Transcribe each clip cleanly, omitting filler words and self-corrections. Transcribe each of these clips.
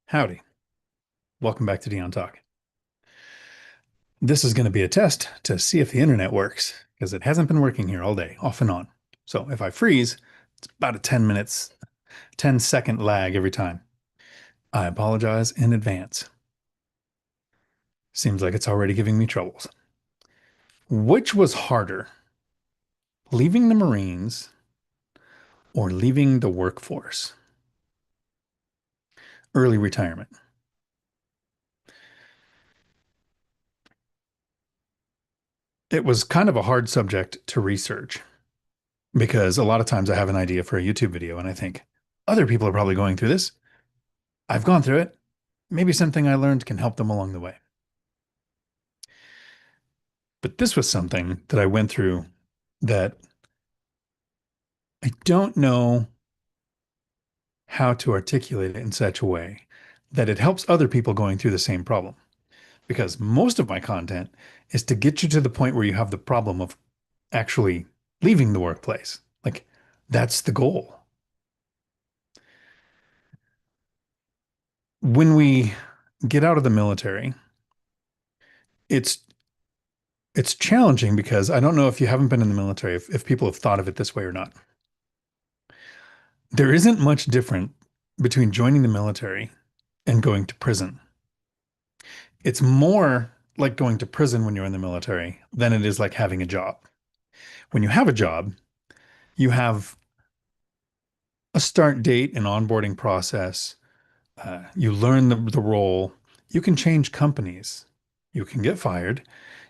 Howdy. Welcome back to Dion Talk. This is going to be a test to see if the internet works because it hasn't been working here all day, off and on. So if I freeze, it's about a 10 minutes, 10-second lag every time. I apologize in advance. Seems like it's already giving me troubles. Which was harder, leaving the Marines or leaving the workforce? Early retirement. It was kind of a hard subject to research because a lot of times I have an idea for a YouTube video and I think other people are probably going through this. I've gone through it. Maybe something I learned can help them along the way. But this was something that I went through that I don't know how to articulate it in such a way that it helps other people going through the same problem. Because most of my content is to get you to the point where you have the problem of actually leaving the workplace. Like, that's the goal. When we get out of the military, it's it's challenging because I don't know if you haven't been in the military, if people have thought of it this way or not. There isn't much different between joining the military and going to prison. It's more like going to prison when you're in the military than it is like having a job. When you have a job, you have a start date and onboarding process. You learn the role. You can change companies. You can get fired.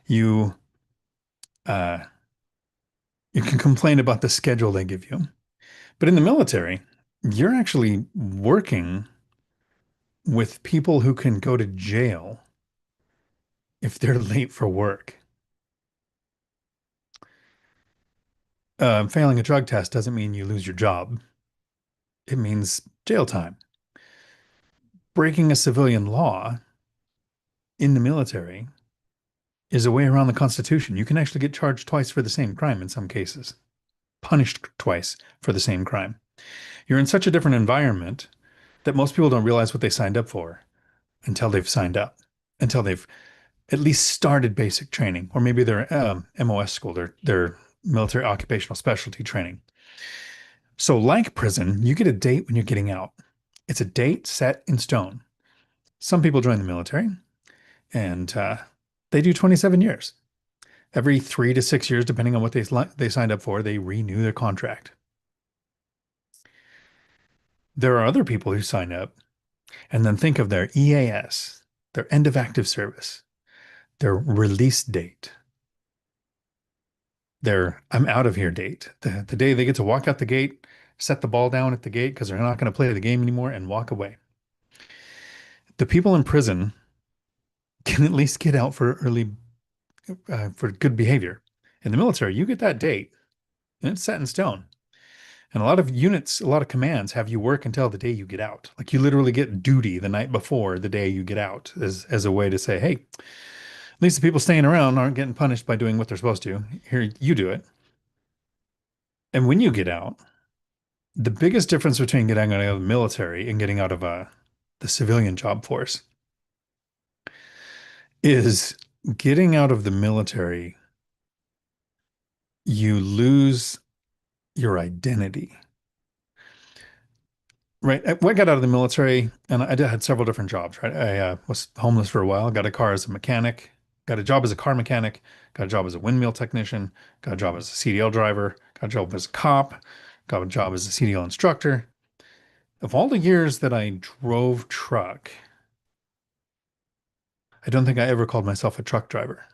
You uh, you can complain about the schedule they give you. But in the military, you're actually working with people who can go to jail if they're late for work. Failing a drug test doesn't mean you lose your job. It means jail time. Breaking a civilian law in the military is a way around the Constitution. You can actually get charged twice for the same crime in some cases, punished twice for the same crime. You're in such a different environment that most people don't realize what they signed up for until they've signed up, until they've at least started basic training, or maybe their MOS school, their military occupational specialty training. So, like prison, you get a date when you're getting out. It's a date set in stone. Some people join the military and they do 27 years. Every 3 to 6 years, depending on what they signed up for, they renew their contract. There are other people who sign up and then think of their EAS, their end of active service, their release date, their I'm out of here date, the day they get to walk out the gate, set the ball down at the gate because they're not going to play the game anymore and walk away. The people in prison can at least get out for good behavior. In the military, you get that date and it's set in stone. And a lot of units, a lot of commands have you work until the day you get out. Like you literally get duty the night before the day you get out as a way to say, hey, at least the people staying around aren't getting punished by doing what they're supposed to. Here, you do it. And when you get out, the biggest difference between getting out of the military and getting out of the civilian job force is getting out of the military, you lose your identity. Right. I got out of the military and had several different jobs, right? I was homeless for a while, got a car as a mechanic, got a job as a car mechanic, got a job as a windmill technician, got a job as a CDL driver, got a job as a cop, got a job as a CDL instructor. Of all the years that I drove truck, I don't think I ever called myself a truck driver.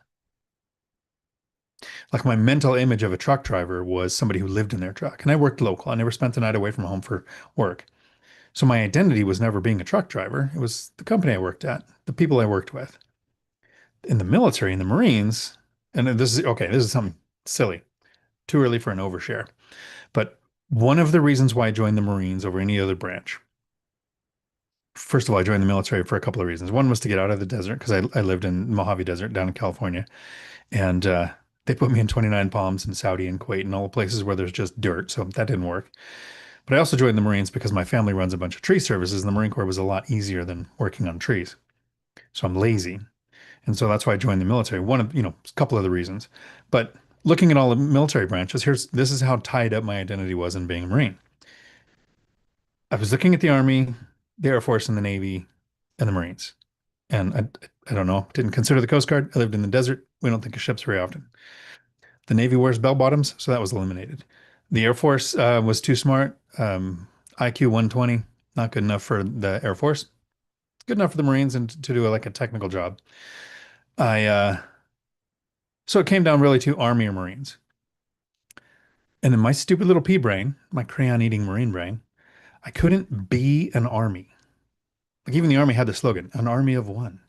Like my mental image of a truck driver was somebody who lived in their truck. And I worked local. I never spent the night away from home for work. So my identity was never being a truck driver. It was the company I worked at, the people I worked with. In the military, in the Marines, and this is okay, this is something silly, too early for an overshare. But one of the reasons why I joined the Marines over any other branch, first of all, I joined the military for a couple of reasons. One was to get out of the desert because I lived in Mojave Desert down in California. And they put me in 29 Palms in Saudi and Kuwait and all the places where there's just dirt. So that didn't work. But I also joined the Marines because my family runs a bunch of tree services, and the Marine Corps was a lot easier than working on trees. So I'm lazy. And so that's why I joined the military. One of, a couple of the reasons. But looking at all the military branches, this is how tied up my identity was in being a Marine. I was looking at the Army, the Air Force, and the Navy, and the Marines. And I don't know, didn't consider the Coast Guard. I lived in the desert. We don't think of ships very often. The Navy wears bell bottoms, so that was eliminated. The Air Force was too smart. IQ 120, not good enough for the Air Force. Good enough for the Marines and to do like a technical job. I So it came down really to Army or Marines. And in my stupid little pea brain, my crayon eating Marine brain, I couldn't be an army. Like even the Army had the slogan, an army of one.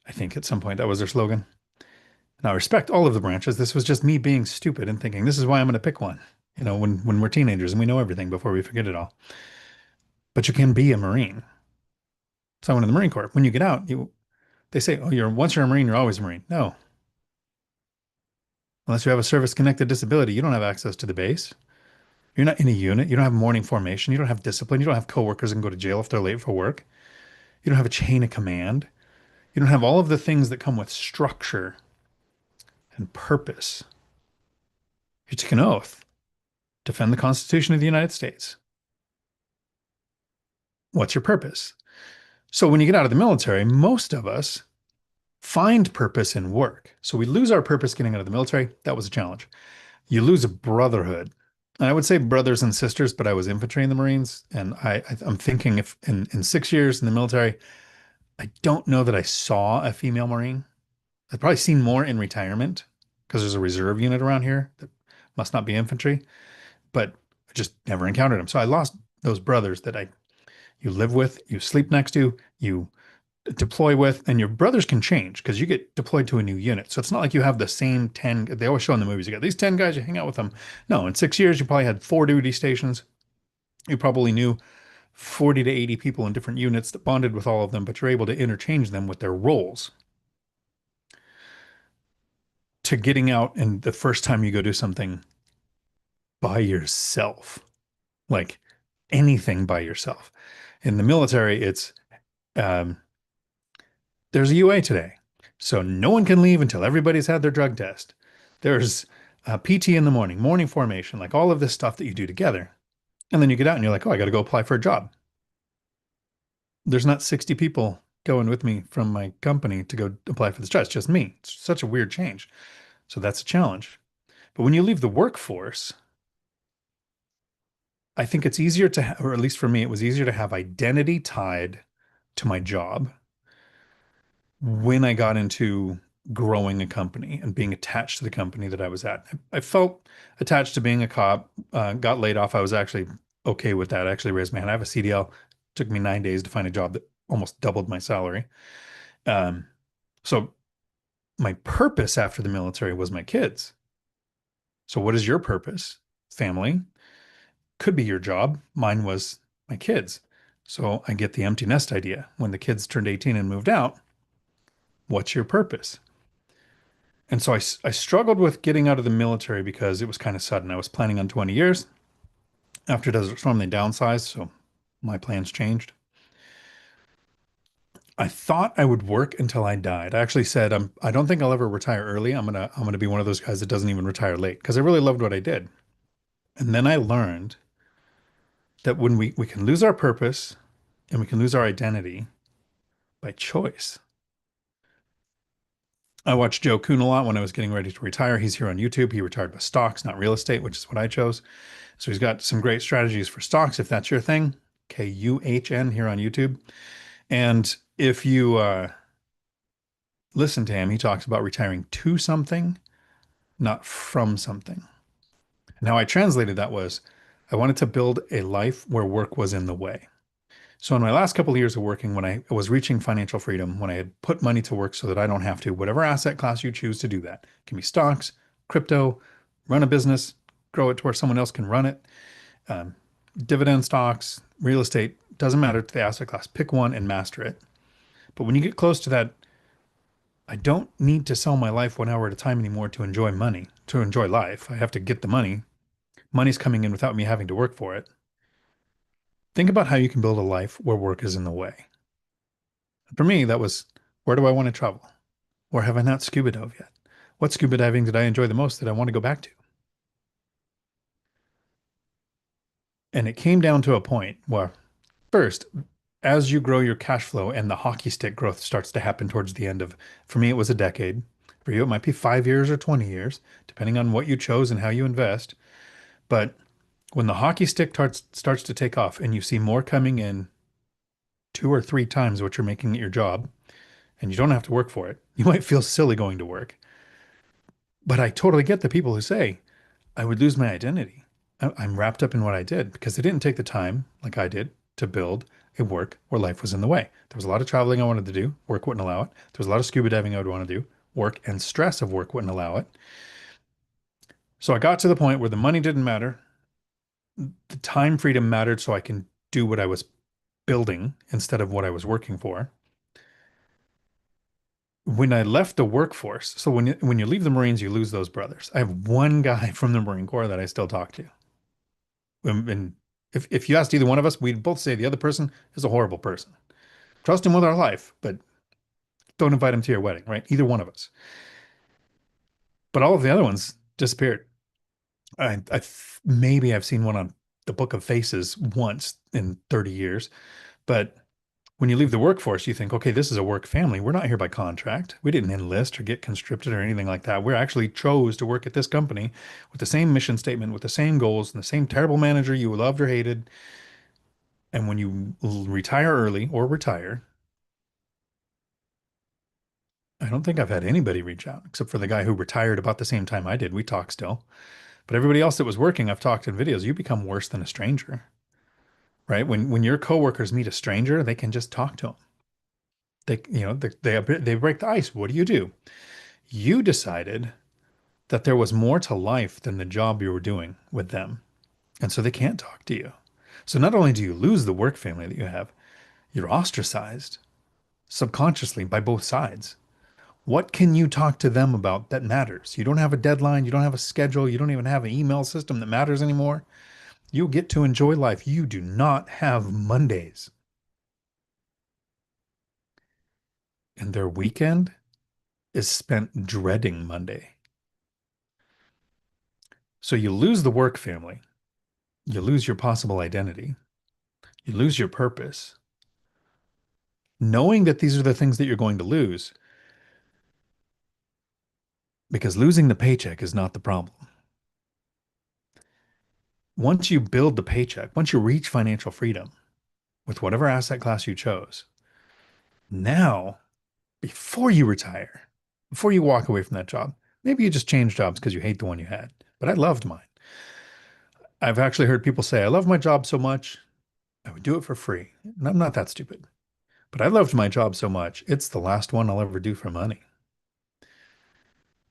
I think at some point that was their slogan. And I respect all of the branches. This was just me being stupid and thinking, this is why I'm going to pick one. When we're teenagers and we know everything before we forget it all. But you can be a Marine. So I went in the Marine Corps. When you get out, they say, oh, once you're a Marine, you're always a Marine. No, unless you have a service-connected disability, you don't have access to the base. You're not in a unit. You don't have morning formation. You don't have discipline. You don't have coworkers and go to jail if they're late for work. You don't have a chain of command. You don't have all of the things that come with structure and purpose. You take an oath, defend the Constitution of the United States. What's your purpose? So when you get out of the military, most of us find purpose in work. So we lose our purpose getting out of the military. That was a challenge. You lose a brotherhood. And I would say brothers and sisters, but I was infantry in the Marines. And I'm thinking if in 6 years in the military, I don't know that I saw a female Marine. I've probably seen more in retirement because there's a reserve unit around here that must not be infantry, but I just never encountered them. So I lost those brothers that you live with, you sleep next to, you deploy with, and your brothers can change because you get deployed to a new unit. So it's not like you have the same 10. They always show in the movies, you got these 10 guys, you hang out with them. No, in 6 years, you probably had 4 duty stations. You probably knew 40 to 80 people in different units that bonded with all of them, but you're able to interchange them with their roles to getting out and the first time you go do something by yourself, like anything by yourself. In the military, it's um, there's a UA today, so no one can leave until everybody's had their drug test. There's PT in the morning, morning formation, like all of this stuff that you do together. And then you get out and you're like, oh, I got to go apply for a job. There's not 60 people going with me from my company to go apply for this job. It's just me. It's such a weird change. So that's a challenge. But when you leave the workforce, I think it's easier to, or at least for me, it was easier to have identity tied to my job when I got into growing a company and being attached to the company that I was at. I felt attached to being a cop, got laid off. I was actually okay with that. I actually raised my hand. I have a CDL. It took me 9 days to find a job that almost doubled my salary. Um, so my purpose after the military was my kids. So what is your purpose? Family. Could be your job. Mine was my kids. So I get the empty nest idea. When the kids turned 18 and moved out, what's your purpose? And so I struggled with getting out of the military because it was kind of sudden. I was planning on 20 years. After Desert Storm, they downsized, so my plans changed. I thought I would work until I died. I actually said, I don't think I'll ever retire early. I'm gonna be one of those guys that doesn't even retire late because I really loved what I did. And then I learned that when we can lose our purpose and we can lose our identity by choice. I watched Joe Kuhn a lot when I was getting ready to retire. He's here on YouTube. He retired with stocks, not real estate, which is what I chose. So he's got some great strategies for stocks if that's your thing. Kuhn here on YouTube. And if you listen to him, he talks about retiring to something, not from something. And how I translated that was I wanted to build a life where work was in the way. So in my last couple of years of working, when I was reaching financial freedom, when I had put money to work so that I don't have to, whatever asset class you choose to do that, it can be stocks, crypto, run a business, grow it to where someone else can run it, um, dividend stocks, real estate, doesn't matter to the asset class. Pick one and master it. But when you get close to that, I don't need to sell my life 1 hour at a time anymore to enjoy money, to enjoy life. I have to get the money. money's coming in without me having to work for it. Think about how you can build a life where work is in the way. For me, that was, where do I want to travel? Or have I not scuba dove yet? What scuba diving did I enjoy the most that I want to go back to? And it came down to a point where, first, as you grow your cash flow and the hockey stick growth starts to happen towards the end of, for me, it was a decade. For you, it might be 5 years or 20 years, depending on what you chose and how you invest. But when the hockey stick starts to take off and you see more coming in 2 or 3 times what you're making at your job, and you don't have to work for it, you might feel silly going to work. But I totally get the people who say, I would lose my identity. I'm wrapped up in what I did because they didn't take the time, like I did, to build a work where life was in the way. There was a lot of traveling I wanted to do, work wouldn't allow it. There was a lot of scuba diving I would want to do, work and stress of work wouldn't allow it. So I got to the point where the money didn't matter, the time freedom mattered, so I can do what I was building instead of what I was working for. When I left the workforce, so when you leave the Marines, you lose those brothers. I have one guy from the Marine Corps that I still talk to. And if you asked either one of us, we'd both say the other person is a horrible person. Trust him with our life, but don't invite him to your wedding, right? Either one of us. But all of the other ones disappeared. Maybe I've seen one on the Book of Faces once in 30 years, but when you leave the workforce, you think, okay, this is a work family. We're not here by contract. We didn't enlist or get conscripted or anything like that. We actually chose to work at this company with the same mission statement, with the same goals, and the same terrible manager you loved or hated. And when you retire early or retire, I don't think I've had anybody reach out except for the guy who retired about the same time I did. We talk still. But everybody else that was working, I've talked in videos, you become worse than a stranger, right? When your coworkers meet a stranger, they can just talk to them. They break the ice. What do? You decided that there was more to life than the job you were doing with them. And so they can't talk to you. So not only do you lose the work family that you have, you're ostracized subconsciously by both sides. What can you talk to them about that matters? You don't have a deadline. You don't have a schedule. You don't even have an email system that matters anymore. You get to enjoy life. You do not have Mondays. And their weekend is spent dreading Monday. So you lose the work family. You lose your possible identity. You lose your purpose. Knowing that these are the things that you're going to lose, because losing the paycheck is not the problem. Once you build the paycheck, once you reach financial freedom with whatever asset class you chose, now, before you retire, before you walk away from that job, maybe you just change jobs because you hate the one you had, but I loved mine. I've actually heard people say, I love my job so much, I would do it for free. And I'm not that stupid, but I loved my job so much, it's the last one I'll ever do for money.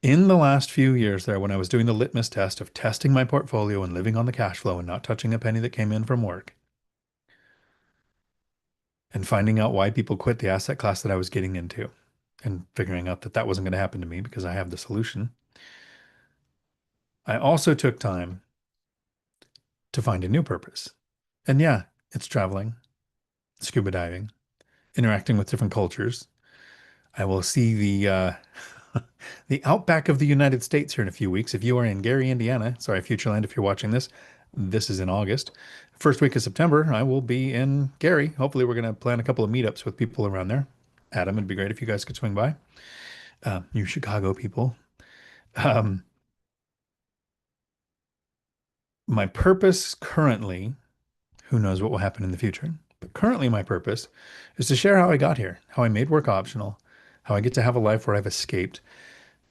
In the last few years there, when I was doing the litmus test of testing my portfolio and living on the cash flow and not touching a penny that came in from work, and finding out why people quit the asset class that I was getting into, and figuring out that that wasn't going to happen to me because I have the solution, I also took time to find a new purpose. And yeah, it's traveling, scuba diving, interacting with different cultures. I will see the outback of the United States here in a few weeks. If you are in Gary, Indiana, sorry, Futureland, if you're watching this, this is in August. First week of September, I will be in Gary. Hopefully, we're going to plan a couple of meetups with people around there. Adam, it'd be great if you guys could swing by. You Chicago people. Um, my purpose currently, who knows what will happen in the future, but currently my purpose is to share how I got here, how I made work optional, how I get to have a life where I've escaped.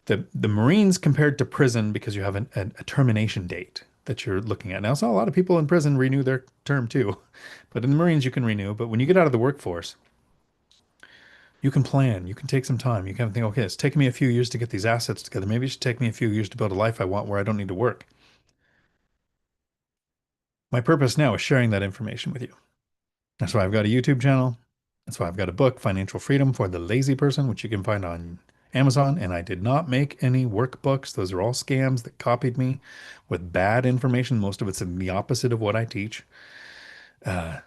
The Marines compared to prison because you have a termination date that you're looking at. Now, so a lot of people in prison renew their term too, but in the Marines you can renew. But when you get out of the workforce, you can plan, you can take some time. You can think, okay, it's taken me a few years to get these assets together. Maybe it should take me a few years to build a life I want where I don't need to work. My purpose now is sharing that information with you. That's why I've got a YouTube channel. That's why I've got a book, Financial Freedom for the Lazy Person, which you can find on Amazon, and I did not make any workbooks. Those are all scams that copied me with bad information. Most of it's in the opposite of what I teach. Uh,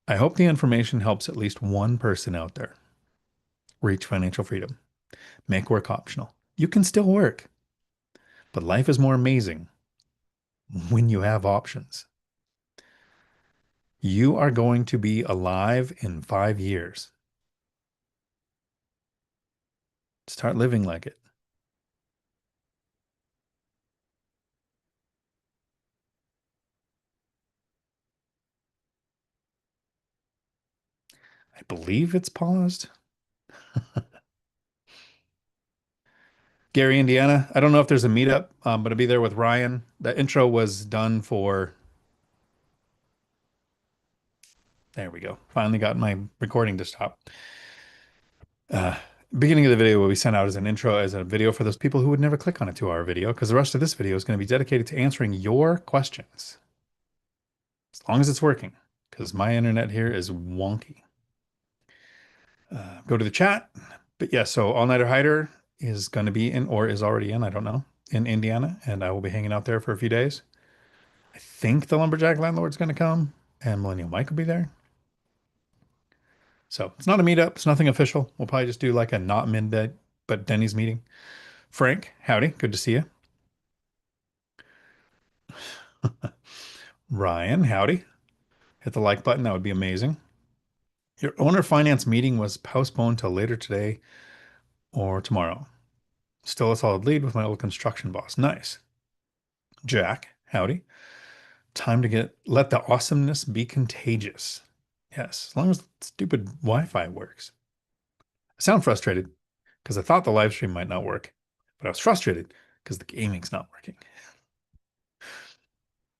I hope the information helps at least one person out there reach financial freedom. Make work optional. You can still work, but life is more amazing when you have options. You are going to be alive in 5 years. Start living like it. I believe it's paused. Gary, Indiana. I don't know if there's a meetup, but I'll be there with Ryan. The intro was done for, there we go. Finally got my recording to stop. Uh, Beginning of the video will be sent out as an intro, as a video for those people who would never click on a 2 hour video, because the rest of this video is going to be dedicated to answering your questions, as long as it's working, because my internet here is wonky. Go to the chat. But yeah, so All Nighter Hider is going to be in, or is already in, I don't know, in Indiana, and I will be hanging out there for a few days. I think the Lumberjack Landlord's going to come, and Millennial Mike will be there. So it's not a meetup. It's nothing official. We'll probably just do like a not midday, but Denny's meeting. Frank, howdy. Good to see you. Ryan, howdy. Hit the like button. That would be amazing. Your owner finance meeting was postponed till later today or tomorrow. Still a solid lead with my old construction boss. Nice. Jack, howdy. Time to let the awesomeness be contagious. Yes, as long as stupid Wi-Fi works. I sound frustrated because I thought the live stream might not work, but I was frustrated because the gaming's not working.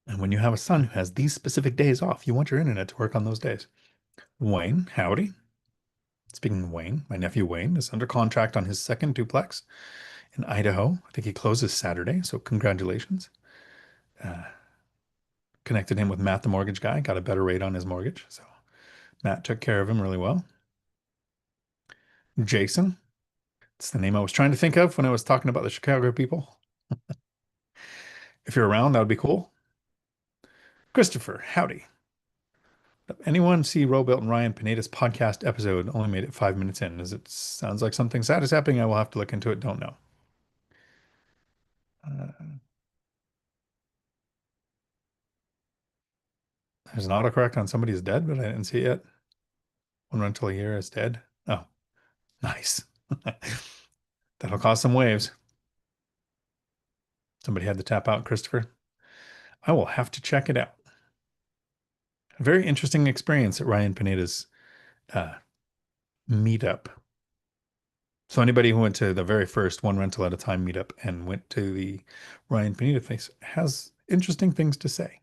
And when you have a son who has these specific days off, you want your internet to work on those days. Wayne, howdy. Speaking of Wayne, my nephew Wayne is under contract on his second duplex in Idaho. I think he closes Saturday, so congratulations. Uh, Connected him with Matt, the mortgage guy, got a better rate on his mortgage. So Matt took care of him really well. Jason, it's the name I was trying to think of when I was talking about the Chicago people. If you're around, that would be cool. Christopher, howdy. Anyone see Robuilt and Ryan Pineda's podcast episode? Only made it 5 minutes in. As it sounds like something sad is happening. I will have to look into it. Don't know. There's an autocorrect on somebody's dead, but I didn't see it yet. One rental a year is dead. Oh, nice. That'll cause some waves. Somebody had to tap out, Christopher. I will have to check it out. A very interesting experience at Ryan Pineda's uh, meetup. So anybody who went to the very first one rental at a time meetup and went to the Ryan Pineda face has interesting things to say.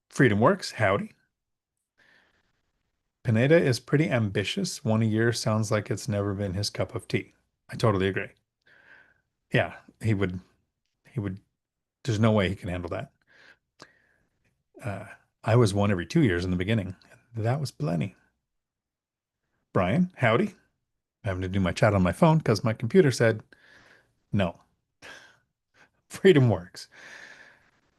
Freedom Works, howdy. Pineda is pretty ambitious. One a year sounds like it's never been his cup of tea. I totally agree. Yeah, he would, there's no way he can handle that. Uh, I was one every 2 years in the beginning. That was plenty. Brian, howdy. I'm having to do my chat on my phone because my computer said no. Freedom Works.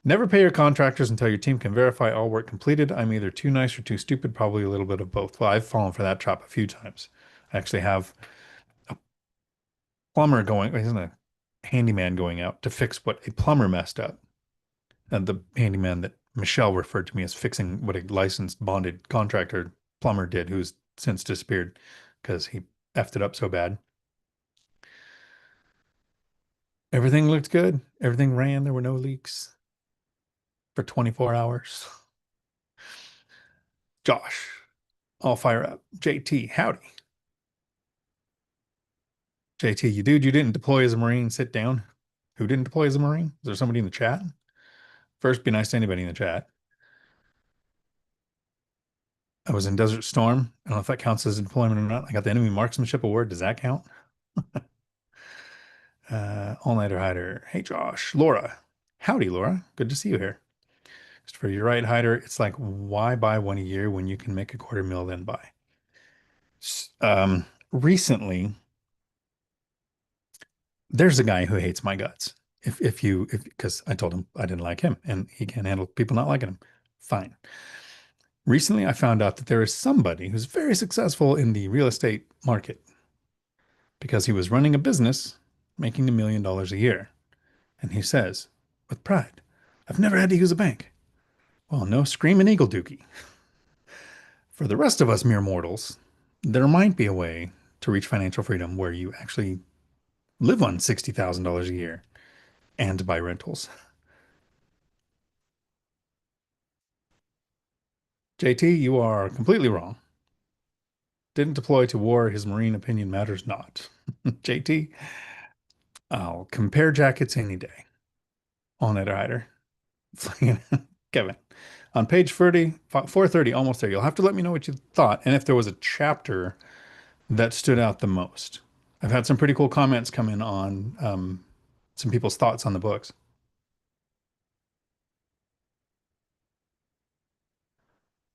Never pay your contractors until your team can verify all work completed. I'm either too nice or too stupid, probably a little bit of both. Well, I've fallen for that trap a few times. I actually have a plumber going, isn't a handyman going out to fix what a plumber messed up. And the handyman that Michelle referred to me as fixing what a licensed bonded contractor plumber did, who's since disappeared because he effed it up so bad. Everything looked good. Everything ran. There were no leaks for 24 hours. Josh, all fire up. JT, howdy. JT, you dude, you didn't deploy as a Marine. Sit down. Who didn't deploy as a Marine? Is there somebody in the chat? First, be nice to anybody in the chat. I was in Desert Storm. I don't know if that counts as a deployment or not. I got the Enemy Marksmanship Award. Does that count? All-Nighter Hider. Hey, Josh. Laura. Howdy, Laura. Good to see you here. For your right hider, it's like, why buy one a year when you can make a quarter mil then buy? Recently, there's a guy who hates my guts. If because I told him I didn't like him and he can't handle people not liking him. Fine. Recently, I found out that there is somebody who's very successful in the real estate market because he was running a business making $1 million a year. And he says, with pride, I've never had to use a bank. Well, no screaming eagle dookie. For the rest of us mere mortals, there might be a way to reach financial freedom where you actually live on $60,000 a year and buy rentals. JT, you are completely wrong. Didn't deploy to war. His Marine opinion matters not. JT, I'll compare jackets any day. All night rider. Kevin, on page 30, 430, almost there, you'll have to let me know what you thought and if there was a chapter that stood out the most. I've had some pretty cool comments come in on some people's thoughts on the books.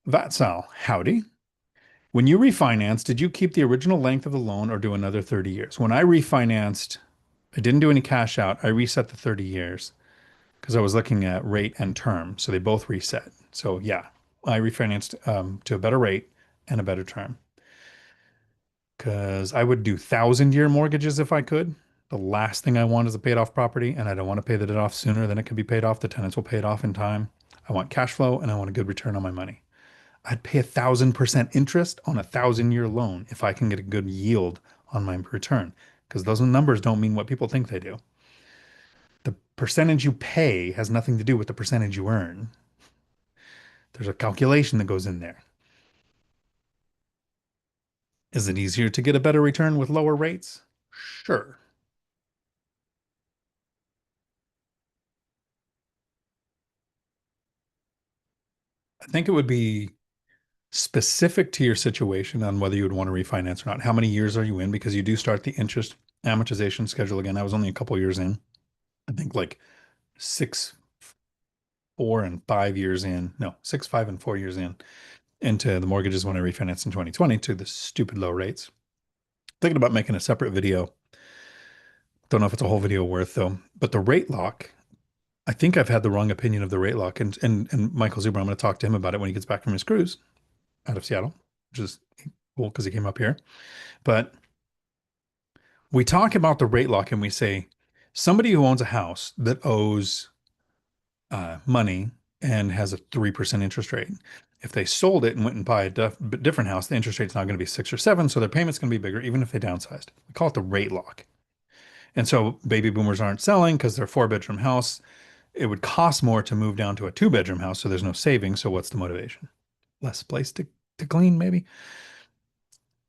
Vatsal, howdy. When you refinanced, did you keep the original length of the loan or do another 30 years? When I refinanced, I didn't do any cash out. I reset the 30 years because I was looking at rate and term. So they both reset. So yeah, I refinanced to a better rate and a better term because I would do 1,000-year mortgages if I could. The last thing I want is a paid off property, and I don't want to pay the debt off sooner than it can be paid off. The tenants will pay it off in time. I want cash flow and I want a good return on my money. I'd pay 1,000% interest on a 1,000-year loan if I can get a good yield on my return, because those numbers don't mean what people think they do. The percentage you pay has nothing to do with the percentage you earn. There's a calculation that goes in there. Is it easier to get a better return with lower rates? Sure. I think it would be specific to your situation on whether you would want to refinance or not. How many years are you in? Because you do start the interest amortization schedule again. I was only a couple years in. I think like 6, 4 and 5 years in. No, 6, 5 and 4 years in into the mortgages when I refinanced in 2020 to the stupid low rates. Thinking about making a separate video. Don't know if it's a whole video worth though. But the rate lock, I think I've had the wrong opinion of the rate lock. And Michael Zuber, I'm going to talk to him about it when he gets back from his cruise out of Seattle, which is cool because he came up here. But we talk about the rate lock and we say somebody who owns a house that owes money and has a 3% interest rate. If they sold it and went and buy a different house, the interest rate's not going to be 6 or 7, so their payment's going to be bigger, even if they downsized. We call it the rate lock. And so baby boomers aren't selling because they're 4-bedroom house. It would cost more to move down to a 2-bedroom house, so there's no savings. So what's the motivation? Less place to clean, maybe.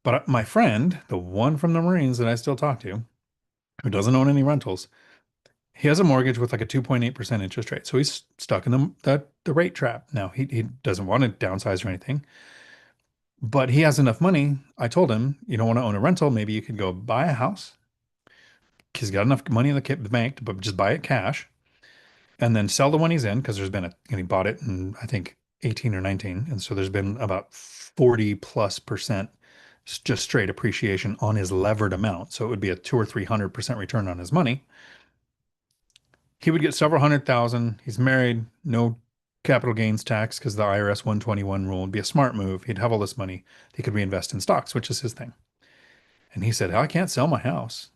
But my friend, the one from the Marines that I still talk to, who doesn't own any rentals, he has a mortgage with like a 2.8% interest rate. So he's stuck in the rate trap. Now he doesn't want to downsize or anything, but he has enough money. I told him, you don't want to own a rental. Maybe you could go buy a house. He's got enough money in the bank, but just buy it cash and then sell the one he's in because there's been and he bought it in, I think, 18 or 19. And so there's been about 40+% just straight appreciation on his levered amount. So it would be a 200 or 300% return on his money. He would get several hundred thousand. He's married, no capital gains tax because the IRS 121 rule would be a smart move. He'd have all this money. He could reinvest in stocks, which is his thing. And he said, I can't sell my house.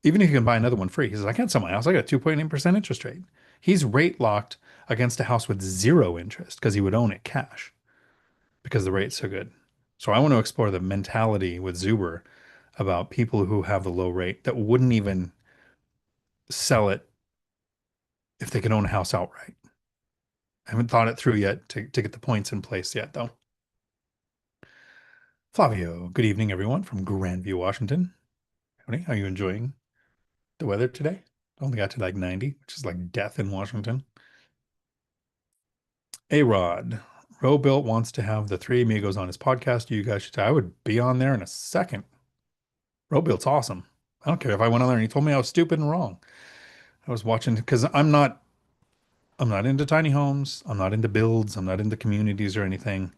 Even if you can buy another one free. He says, I can't sell my house. I got a 2.8% interest rate. He's rate locked against a house with zero interest because he would own it cash because the rate's so good. So I want to explore the mentality with Zuber about people who have the low rate that wouldn't even sell it if they could own a house outright. I haven't thought it through yet to get the points in place yet, though. Flavio, good evening, everyone from Grandview, Washington. Howdy, are you enjoying the weather today? Only got to like 90, which is like death in Washington. A-Rod, Robuilt wants to have the three amigos on his podcast. You guys should. I would be on there in a second. Robuilt's awesome. I don't care if I went on there and he told me I was stupid and wrong. I was watching because I'm not I'm not into tiny homes. I'm not into builds. I'm not into communities or anything.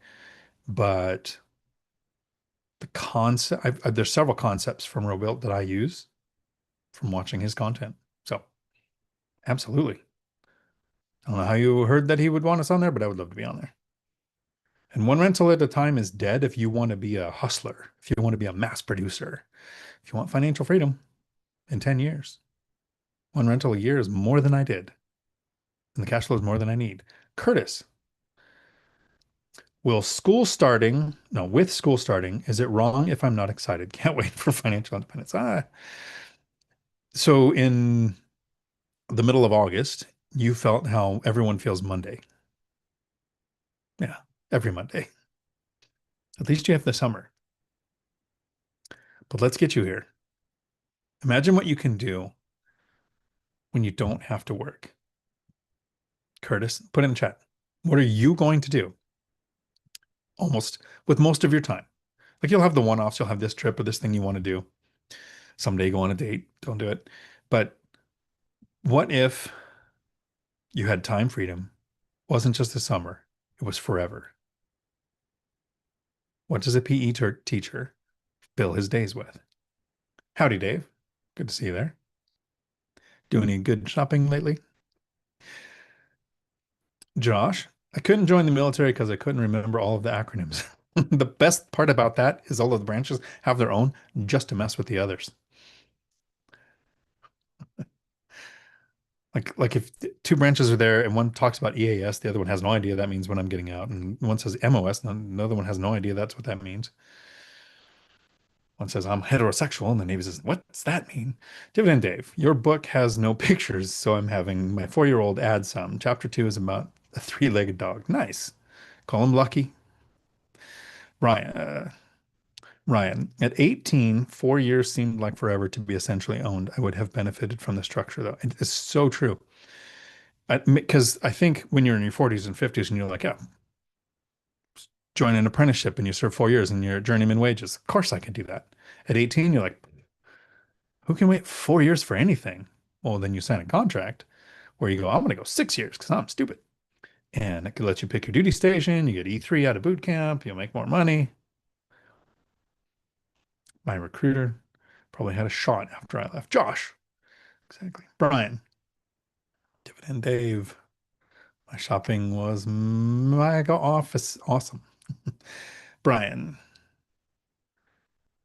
But the concept, there's several concepts from Robuilt that I use from watching his content. So absolutely. I don't know how you heard that he would want us on there, but I would love to be on there. And one rental at a time is dead if you want to be a hustler, if you want to be a mass producer, if you want financial freedom in 10 years. One rental a year is more than I did, and the cash flow is more than I need. Curtis, with school starting, is it wrong if I'm not excited? Can't wait for financial independence. So in the middle of August, you felt how everyone feels Monday. Yeah, every Monday. At least you have the summer. But let's get you here. Imagine what you can do when you don't have to work. Curtis, put in the chat. What are you going to do almost with most of your time? Like you'll have the one-offs, you'll have this trip or this thing you want to do. Someday go on a date, don't do it. But what if you had time freedom? It wasn't just the summer, it was forever. What does a PE teacher fill his days with? Howdy, Dave. Good to see you there. Do any good shopping lately? Josh, I couldn't join the military because I couldn't remember all of the acronyms. The best part about that is all of the branches have their own just to mess with the others. Like if two branches are there and one talks about EAS, the other one has no idea that means when I'm getting out, and one says MOS, and another one has no idea that's what that means. One says I'm heterosexual, and the Navy says, "What's that mean?" Dividend Dave, your book has no pictures, so I'm having my 4-year-old add some. Chapter 2 is about a three-legged dog. Nice. Call him Lucky. Ryan, Ryan, at 18, 4 years seemed like forever to be essentially owned. I would have benefited from the structure, though. It's so true. Because I think when you're in your 40s and 50s and you're like, yeah, join an apprenticeship and you serve 4 years and you're journeyman wages. Of course I can do that. At 18, you're like, who can wait 4 years for anything? Well, then you sign a contract where you go, I'm going to go 6 years because I'm stupid. And it could let you pick your duty station. You get E3 out of boot camp. You'll make more money. My recruiter probably had a shot after I left. Josh, exactly. Brian, Dividend Dave. My shopping was mega office awesome. Brian,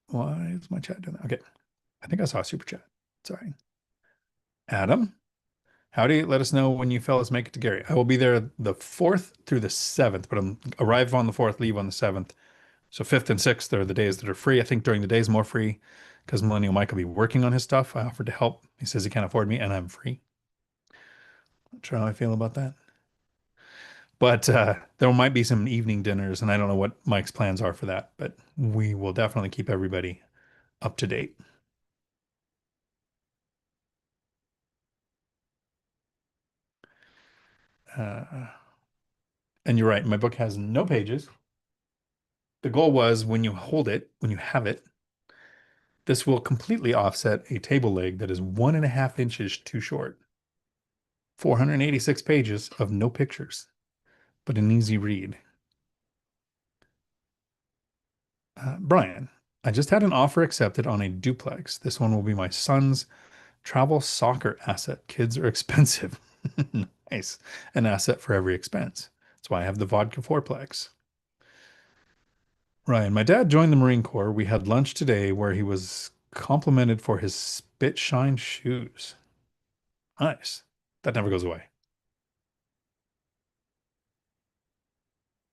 why is my chat doing that? Okay. I think I saw a super chat. Sorry. Adam, howdy. Let us know when you fellas make it to Gary. I will be there the 4th through the 7th, but I'm arrive on the 4th, leave on the 7th. So 5th and 6th are the days that are free. I think during the day is more free because Millennial Mike will be working on his stuff. I offered to help. He says he can't afford me and I'm free. Not sure how I feel about that. But there might be some evening dinners, and I don't know what Mike's plans are for that, but we will definitely keep everybody up to date. Uh, and you're right, my book has no pages. The goal was when you hold it, when you have it, this will completely offset a table leg that is 1.5 inches too short. 486 pages of no pictures, but an easy read. Brian, I just had an offer accepted on a duplex. This one will be my son's travel soccer asset. Kids are expensive. Nice. An asset for every expense. That's why I have the vodka fourplex. Ryan, my dad joined the Marine Corps. We had lunch today where he was complimented for his spit shine shoes. Nice. That never goes away.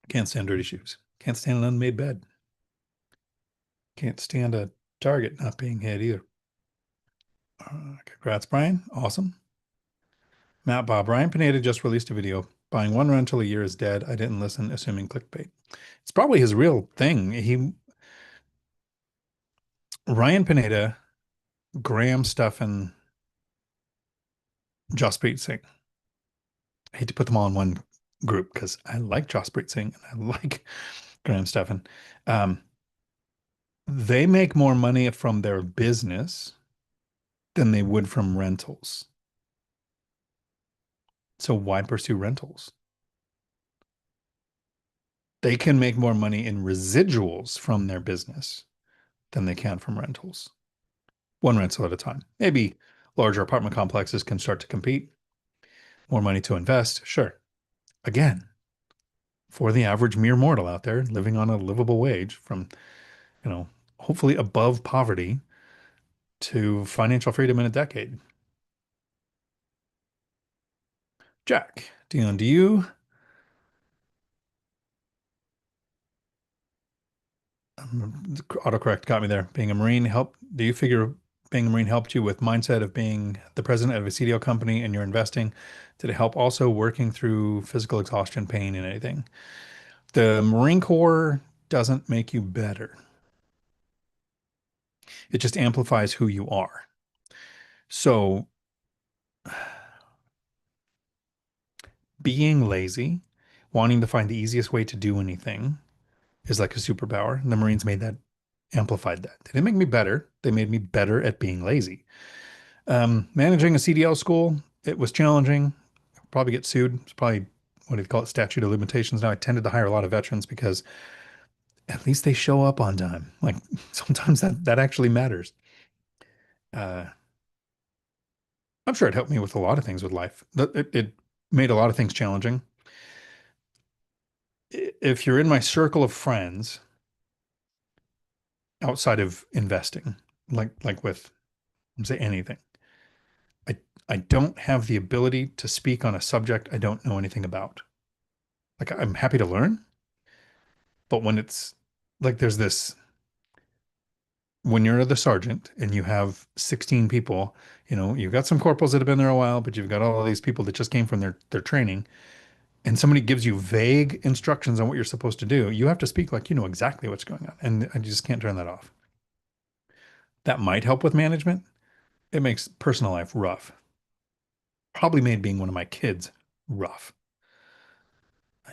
Can't stand dirty shoes. Can't stand an unmade bed. Can't stand a target not being hit either. Congrats, Brian. Awesome. Matt Bob. Ryan Pineda just released a video. Buying one rental a year is dead. I didn't listen, assuming clickbait. It's probably his real thing. Ryan Pineda, Graham Stephan, Jaspreet Singh. I hate to put them all in one group because I like Jaspreet Singh and I like Graham Stephan. They make more money from their business than they would from rentals. So why pursue rentals? They can make more money in residuals from their business than they can from rentals. One rental at a time. Maybe larger apartment complexes can start to compete. More money to invest. Sure. Again, for the average mere mortal out there living on a livable wage from, you know, hopefully above poverty to financial freedom in a decade. Jack, Dion, do you autocorrect got me there. Being a Marine do you figure being a Marine helped you with mindset of being the president of a CDO company and you're investing? Did it help also working through physical exhaustion, pain, and anything? The Marine Corps doesn't make you better. It just amplifies who you are. So being lazy, wanting to find the easiest way to do anything is like a superpower. And the Marines made that, amplified that. They didn't make me better. They made me better at being lazy. Managing a CDL school, it was challenging. Probably get sued. It's probably, what do you call it, statute of limitations. Now I tended to hire a lot of veterans because at least they show up on time. Like sometimes that actually matters. Uh, I'm sure it helped me with a lot of things with life. It made a lot of things challenging. If you're in my circle of friends outside of investing, like with say anything, I I don't have the ability to speak on a subject I don't know anything about. Like I'm happy to learn, but when it's like there's this when you're the sergeant and you have 16 people, you've got some corporals that have been there a while, but you've got all of these people that just came from their training, and somebody gives you vague instructions on what you're supposed to do, you have to speak like you know exactly what's going on, and I just can't turn that off. That might help with management. It makes personal life rough. Probably made being one of my kids rough.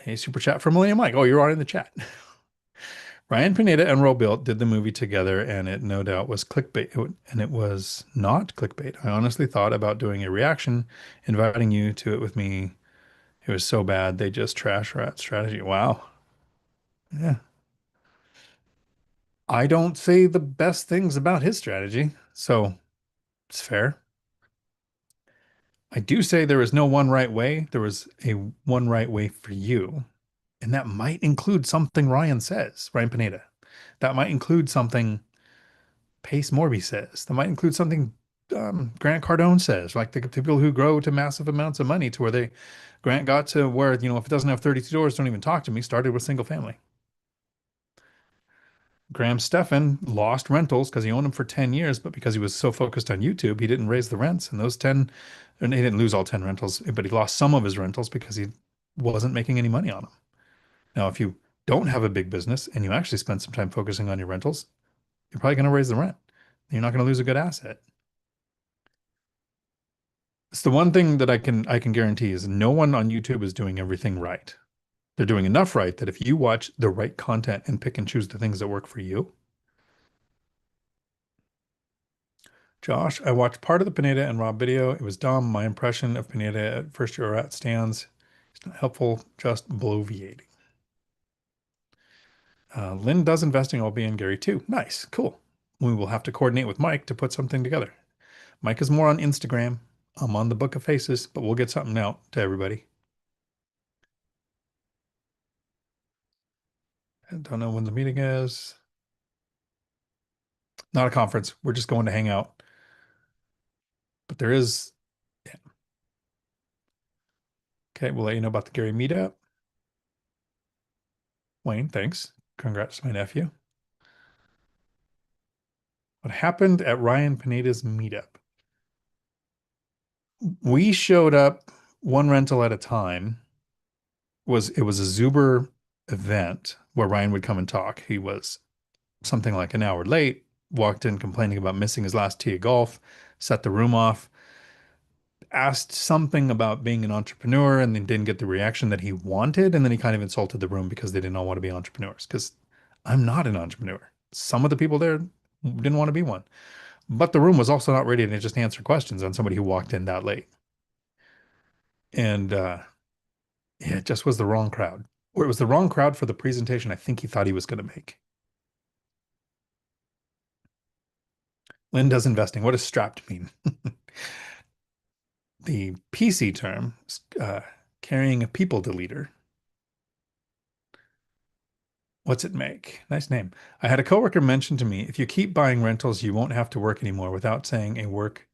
Hey, super chat from Millennium Mike. Oh, you're on in the chat. Ryan Pineda and Robilt did the movie together, and it no doubt was clickbait. And it was not clickbait. I honestly thought about doing a reaction, inviting you to it with me. It was so bad, they just trash rat strategy. Wow. Yeah. I don't say the best things about his strategy, so it's fair. I do say there is no one right way. There was a one right way for you. And that might include something Ryan says, Ryan Pineda. That might include something Pace Morby says. That might include something Grant Cardone says, like the people who grow to massive amounts of money to where Grant got to where, if it doesn't have 32 doors, don't even talk to me, started with single family. Graham Stephan lost rentals because he owned them for 10 years, but because he was so focused on YouTube, he didn't raise the rents. And those 10, and he didn't lose all 10 rentals, but he lost some of his rentals because he wasn't making any money on them. Now, if you don't have a big business and you actually spend some time focusing on your rentals, you're probably going to raise the rent. You're not going to lose a good asset. It's the one thing that I can guarantee is no one on YouTube is doing everything right. They're doing enough right that if you watch the right content and pick and choose the things that work for you. Josh, I watched part of the Pineda and Rob video. It was dumb. My impression of Pineda at first year at stands. It's not helpful, just bloviating. Lynn does investing. I'll be in Gary too. Nice, cool. We will have to coordinate with Mike to put something together. Mike is more on Instagram. I'm on the Book of Faces, but we'll get something out to everybody. I don't know when the meeting is. Not a conference. We're just going to hang out. But there is. Yeah. Okay, we'll let you know about the Gary meetup. Wayne, thanks. Congrats to my nephew. What happened at Ryan Pineda's meetup? We showed up one rental at a time. It was a Zuber event where Ryan would come and talk. He was something like an hour late, walked in complaining about missing his last tee of golf, set the room off, asked something about being an entrepreneur, and then didn't get the reaction that he wanted. And then he kind of insulted the room because they didn't all want to be entrepreneurs. Because I'm not an entrepreneur. Some of the people there didn't want to be one. But the room was also not ready to just answer questions on somebody who walked in that late. And yeah, it just was the wrong crowd. Or it was the wrong crowd for the presentation I think he thought he was going to make. Lynn does investing. What does strapped mean? The PC term is carrying a people deleter. What's it make? Nice name. I had a coworker mention to me, if you keep buying rentals, you won't have to work anymore without saying a work,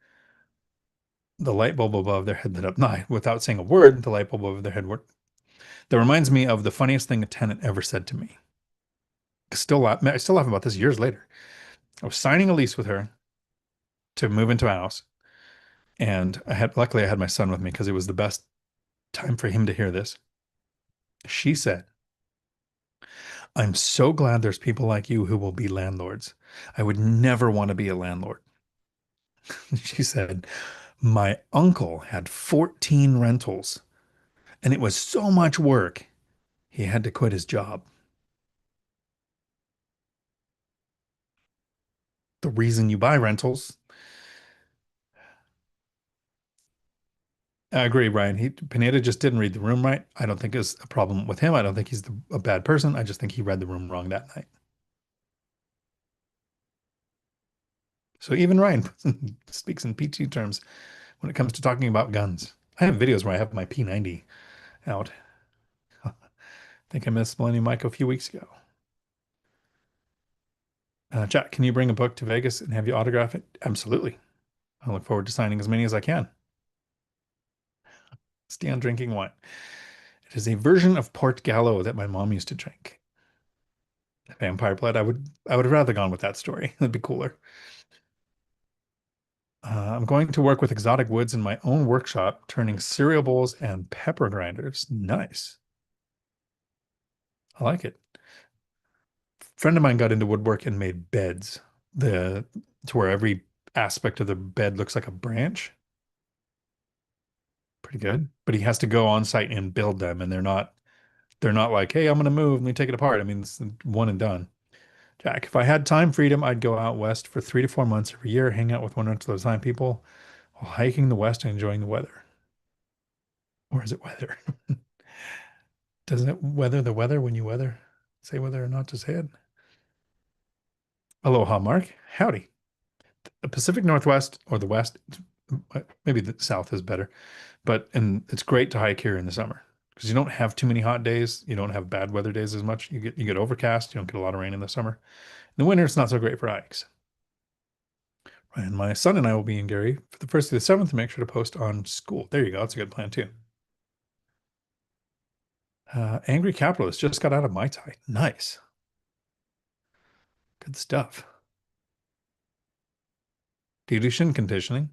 the light bulb above their head lit up. No, without saying a word, the light bulb above their head worked. That reminds me of the funniest thing a tenant ever said to me. I still laugh about this years later. I was signing a lease with her to move into a house, and luckily I had my son with me because it was the best time for him to hear this. She said, I'm so glad there's people like you who will be landlords. I would never want to be a landlord. She said, my uncle had 14 rentals and it was so much work, he had to quit his job. The reason you buy rentals. I agree, Ryan. Pineda just didn't read the room right. I don't think it's a problem with him. I don't think he's a bad person. I just think he read the room wrong that night. So even Ryan speaks in PT terms when it comes to talking about guns. I have videos where I have my P90 out. I think I missed Millennium Mike a few weeks ago. Chat, can you bring a book to Vegas and have you autograph it? Absolutely. I look forward to signing as many as I can. Stay on drinking wine. It is a version of Port Gallo that my mom used to drink. Vampire blood. I would have rather gone with that story. That'd be cooler. I'm going to work with exotic woods in my own workshop, turning cereal bowls and pepper grinders. Nice. I like it. Friend of mine got into woodwork and made beds. The to where every aspect of the bed looks like a branch. Pretty good. But he has to go on site and build them, and they're not like, hey, I'm gonna move, let me take it apart. I mean, it's one and done. Jack, if I had time freedom, I'd go out west for 3 to 4 months every year, hang out with one or two at a time people while hiking the west and enjoying the weather. Or is it weather? Doesn't it weather the weather when you weather? Say whether or not to say it. Aloha, Mark. Howdy. The Pacific Northwest or the West, maybe the South is better, and it's great to hike here in the summer because you don't have too many hot days. You don't have bad weather days as much. You get overcast. You don't get a lot of rain in the summer. In the winter, it's not so great for hikes. And my son and I will be in Gary for the 1st through the 7th to make sure to post on school. There you go. That's a good plan too. Angry Capitalist just got out of Mai Tai. Nice. Good stuff. Do you do shin conditioning?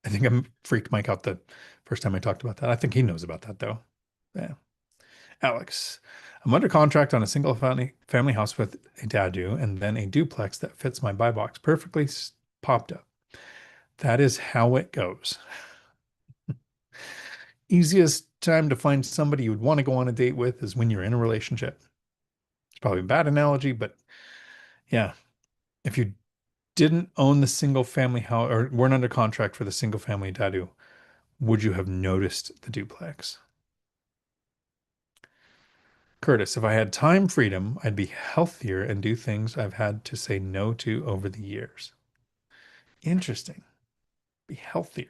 I think I freaked Mike out the first time I talked about that. I think he knows about that though. Yeah. Alex, I'm under contract on a single family house with a dadu and then a duplex that fits my buy box perfectly popped up. That is how it goes. Easiest time to find somebody you would want to go on a date with is when you're in a relationship. It's probably a bad analogy, but yeah, if you didn't own the single family house or weren't under contract for the single family dadu, would you have noticed the duplex? Curtis, if I had time freedom, I'd be healthier and do things I've had to say no to over the years. Interesting. Be healthier.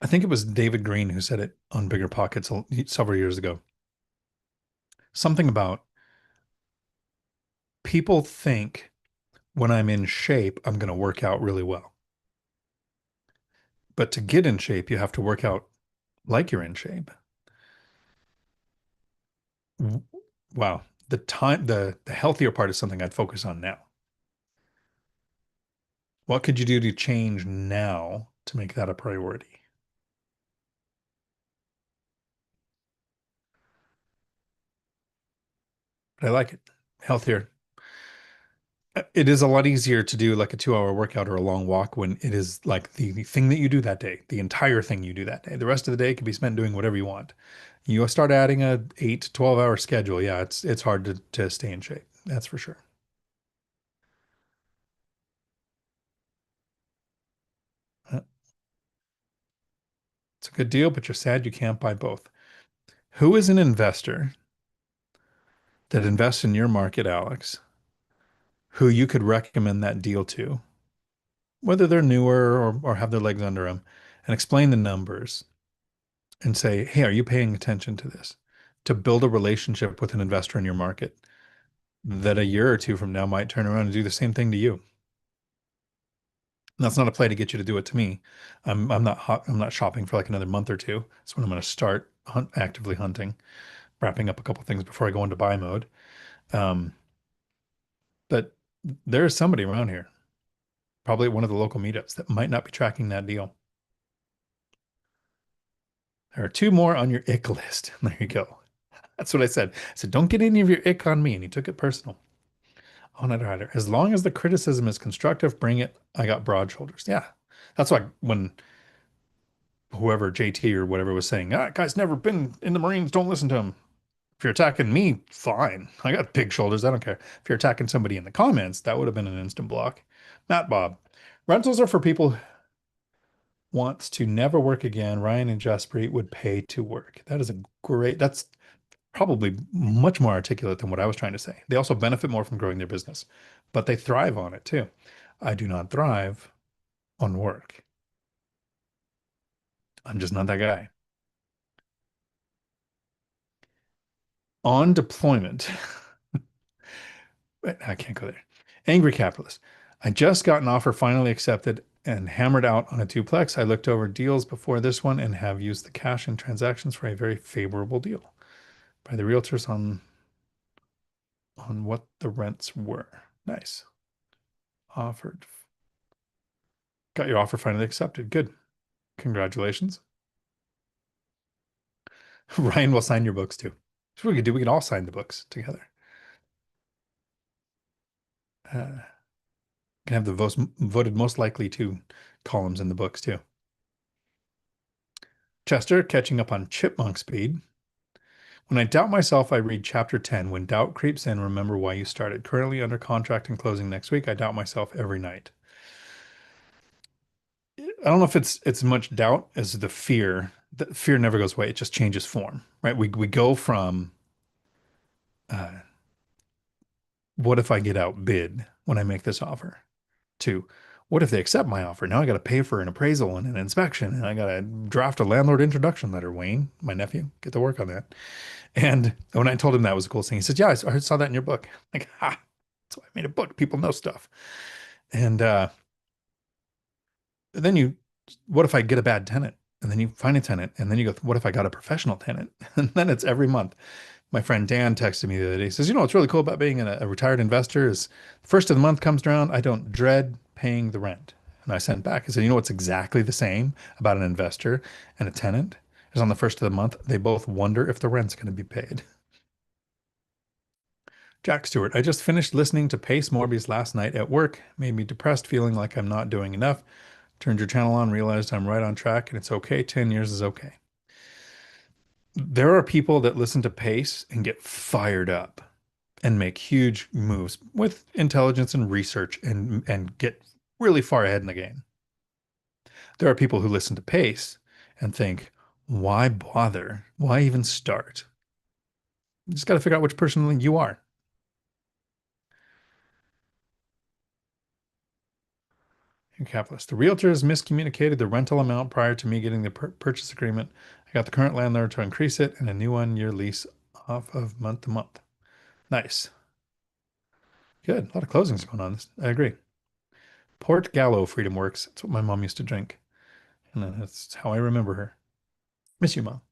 I think it was David Green who said it on BiggerPockets several years ago. Something about people think when I'm in shape, I'm going to work out really well. But to get in shape, you have to work out like you're in shape. Wow. The healthier part is something I'd focus on now. What could you do to change now to make that a priority? But I like it. Healthier. It is a lot easier to do like a 2 hour workout or a long walk when it is like the thing that you do that day, the entire thing you do that day. The rest of the day can be spent doing whatever you want. You start adding a 8 to 12 hour schedule. Yeah, it's hard to stay in shape. That's for sure. Uh, It's a good deal, but you're sad you can't buy both. Who is an investor that invests in your market, Alex, who you could recommend that deal to, whether they're newer or have their legs under them, and explain the numbers and say, hey, are you paying attention to this? To build a relationship with an investor in your market that a year or two from now might turn around and do the same thing to you. And that's not a play to get you to do it to me. I'm not shopping for like another month or two. That's when I'm going to start actively hunting, wrapping up a couple things before I go into buy mode. Um, but there is somebody around here, probably at one of the local meetups, that might not be tracking that deal. There are two more on your ick list. There you go. That's what I said. I said, don't get any of your ick on me. And he took it personal. On it, rider. As long as the criticism is constructive, bring it. I got broad shoulders. Yeah. That's why when whoever JT or whatever was saying, ah, guy's never been in the Marines, don't listen to him. If you're attacking me, fine. I got big shoulders. I don't care. If you're attacking somebody in the comments, that would have been an instant block. Matt Bob. Rentals are for people who wants to never work again. Ryan and Jaspreet would pay to work. That's probably much more articulate than what I was trying to say. They also benefit more from growing their business, but they thrive on it too. I do not thrive on work. I'm just not that guy. On deployment, I can't go there. Angry capitalist. I just got an offer finally accepted and hammered out on a duplex. I looked over deals before this one and have used the cash in transactions for a very favorable deal by the realtors on what the rents were. Nice. Offered. Got your offer finally accepted. Good. Congratulations. Ryan will sign your books too. That's what we could do. We could all sign the books together. Can have the voted most likely to columns in the books too. Chester, catching up on chipmunk speed. When I doubt myself, I read chapter 10. When doubt creeps in, remember why you started. Currently under contract and closing next week. I doubt myself every night. I don't know if it's much doubt as the fear. The fear never goes away. It just changes form, right? We go from uh, what if I get outbid when I make this offer to what if they accept my offer? Now I got to pay for an appraisal and an inspection, and I got to draft a landlord introduction letter. Wayne, my nephew, get to work on that. And when I told him that was a cool thing, he said, "Yeah, I saw that in your book." Like, ha, that's why I made a book. People know stuff. And then what if I get a bad tenant? And then you find a tenant, and then you go, what if I got a professional tenant? And then it's every month. My friend Dan texted me the other day. He says, what's really cool about being a retired investor is the first of the month comes around, I don't dread paying the rent. And I sent back. I said, what's exactly the same about an investor and a tenant is on the first of the month, they both wonder if the rent's going to be paid. Jack Stewart, I just finished listening to Pace Morby's last night at work. Made me depressed, feeling like I'm not doing enough. Turned your channel on, realized I'm right on track, and it's okay. 10 years is okay. There are people that listen to Pace and get fired up and make huge moves with intelligence and research and get really far ahead in the game. There are people who listen to Pace and think, why bother? Why even start? You just got to figure out which person you are. Capitalist. The realtors miscommunicated the rental amount prior to me getting the purchase agreement. I got the current landlord to increase it and a new 1 year lease off of month to month. Nice. Good. A lot of closings going on. I agree. Port Gallo Freedom Works. That's what my mom used to drink. And that's how I remember her. Miss you, Mom.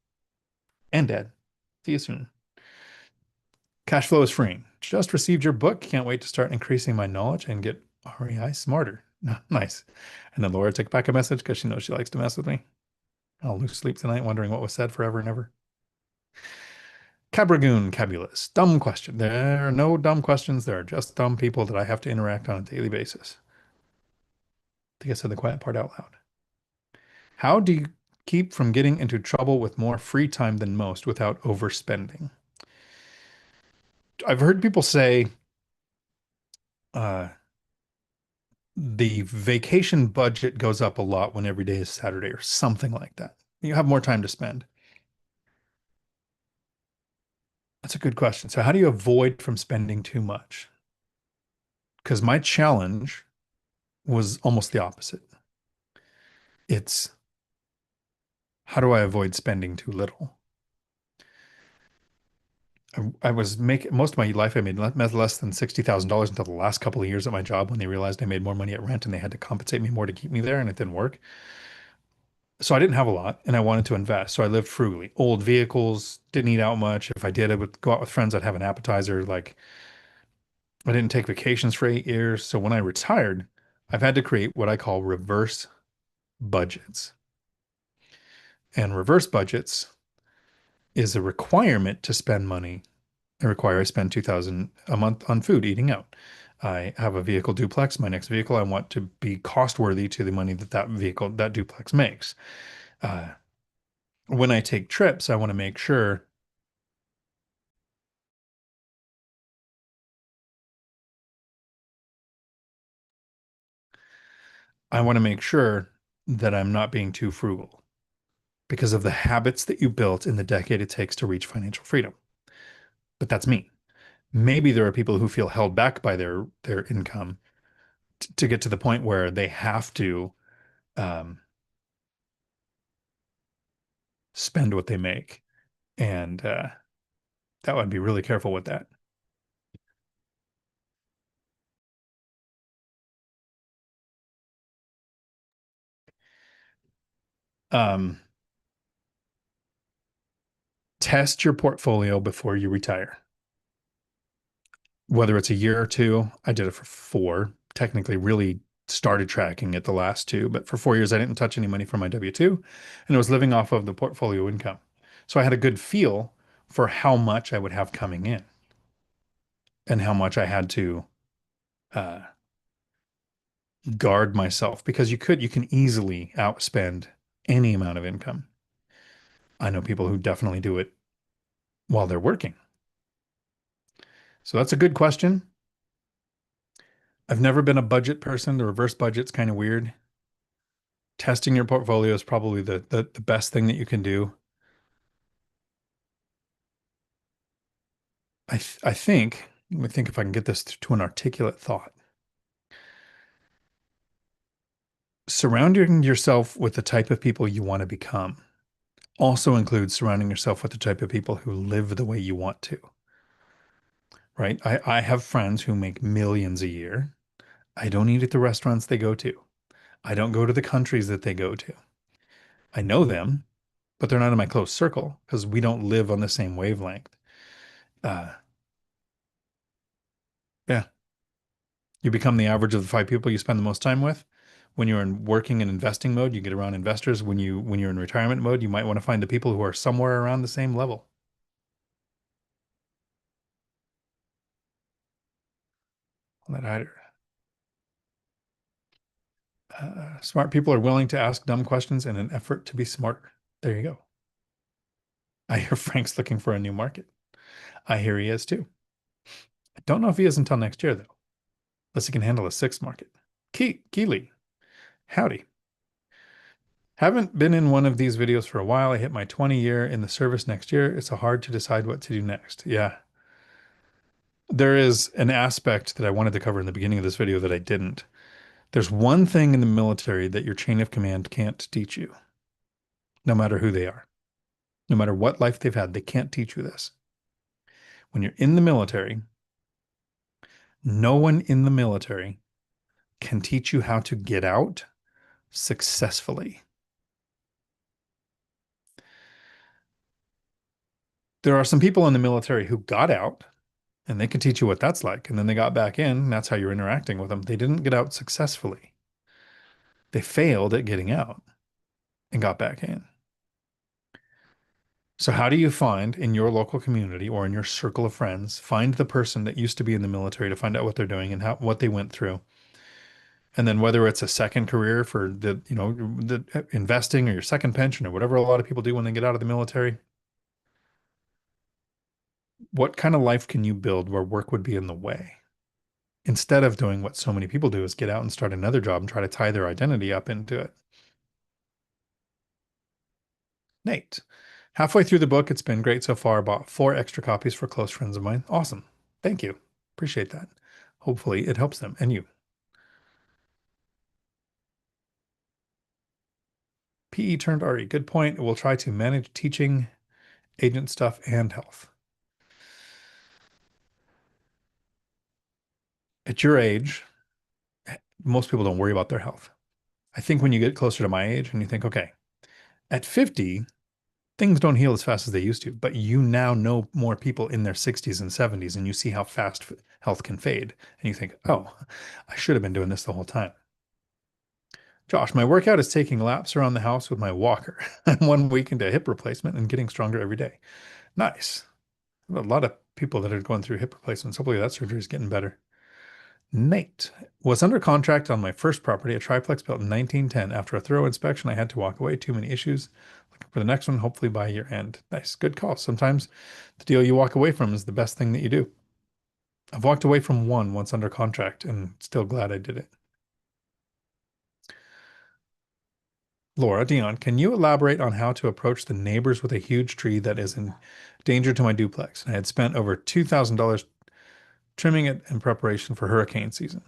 And Dad. See you soon. Cash flow is freeing. Just received your book. Can't wait to start increasing my knowledge and get REI smarter. Nice. And then Laura took back a message because she knows she likes to mess with me. I'll lose sleep tonight wondering what was said forever and ever. Cabragoon Cabulous. Dumb question. There are no dumb questions. There are just dumb people that I have to interact on a daily basis. I think I said the quiet part out loud. How do you keep from getting into trouble with more free time than most without overspending? I've heard people say uh, the vacation budget goes up a lot when every day is Saturday or something like that. You have more time to spend. That's a good question. So, how do you avoid from spending too much? Because my challenge was almost the opposite. It's how do I avoid spending too little? I was making most of my life, I made less than $60,000 until the last couple of years at my job when they realized I made more money at rent and they had to compensate me more to keep me there, and it didn't work. So I didn't have a lot and I wanted to invest. So I lived frugally. Old vehicles, didn't eat out much. If I did, I would go out with friends. I'd have an appetizer. Like I didn't take vacations for 8 years. So when I retired, I've had to create what I call reverse budgets. And reverse budgets is a requirement to spend money. I require I spend 2000 a month on food, eating out. I have a vehicle duplex. My next vehicle, I want to be cost worthy to the money that that duplex makes. Uh, when I take trips, I want to make sure that I'm not being too frugal because of the habits that you built in the decade it takes to reach financial freedom. But that's me. Maybe there are people who feel held back by their income to get to the point where they have to um, spend what they make, and that would be really careful with that. Um, Test your portfolio before you retire. Whether it's a year or two, I did it for four. Technically, really started tracking it the last two, but for 4 years, I didn't touch any money from my W-2, and I was living off of the portfolio income. So I had a good feel for how much I would have coming in and how much I had to uh, guard myself because you can easily outspend any amount of income. I know people who definitely do it while they're working. So that's a good question. I've never been a budget person. The reverse budget's kind of weird. Testing your portfolio is probably the best thing that you can do. I think, let me think if I can get this to an articulate thought. Surrounding yourself with the type of people you want to become also includes surrounding yourself with the type of people who live the way you want to, right? I have friends who make millions a year. I don't eat at the restaurants they go to. I don't go to the countries that they go to. I know them, but they're not in my close circle because we don't live on the same wavelength. Uh, yeah, you become the average of the five people you spend the most time with. When you're in working and investing mode, you get around investors. When you're in retirement mode, you might want to find the people who are somewhere around the same level. That I, Smart people are willing to ask dumb questions in an effort to be smart. There you go. I hear Frank's looking for a new market. I hear he is too. I don't know if he is until next year though, unless he can handle a sixth market. Keeley, howdy. Haven't been in one of these videos for a while. I hit my 20 year in the service next year. It's hard to decide what to do next. Yeah. There is an aspect that I wanted to cover in the beginning of this video that I didn't. There's one thing in the military that your chain of command can't teach you, no matter who they are, no matter what life they've had, they can't teach you this. When you're in the military, no one in the military can teach you how to get out successfully. There are some people in the military who got out and they can teach you what that's like. And then they got back in, and that's how you're interacting with them. They didn't get out successfully. They failed at getting out and got back in. So how do you find in your local community or in your circle of friends, find the person that used to be in the military to find out what they're doing and how what they went through. And then whether it's a second career for the investing or your second pension or whatever a lot of people do when they get out of the military, what kind of life can you build where work would be in the way? Instead of doing what so many people do is get out and start another job and try to tie their identity up into it. Nate, halfway through the book, it's been great so far. Bought 4 extra copies for close friends of mine. Awesome. Thank you. Appreciate that. Hopefully it helps them and you. PE turned RE. Good point. We'll try to manage teaching, agent stuff, and health. At your age, most people don't worry about their health. I think when you get closer to my age and you think, okay, at 50, things don't heal as fast as they used to, but you now know more people in their 60s and 70s, and you see how fast health can fade. And you think, oh, I should have been doing this the whole time. Josh, my workout is taking laps around the house with my walker. I'm 1 week into hip replacement and getting stronger every day. Nice. A lot of people that are going through hip replacements. Hopefully that surgery is getting better. Nate was under contract on my first property, a triplex built in 1910. After a thorough inspection, I had to walk away. Too many issues. Looking for the next one, hopefully by year end. Nice. Good call. Sometimes the deal you walk away from is the best thing that you do. I've walked away from one once under contract and still glad I did it. Laura, Dion, can you elaborate on how to approach the neighbors with a huge tree that is in danger to my duplex? I had spent over $2,000 trimming it in preparation for hurricane season.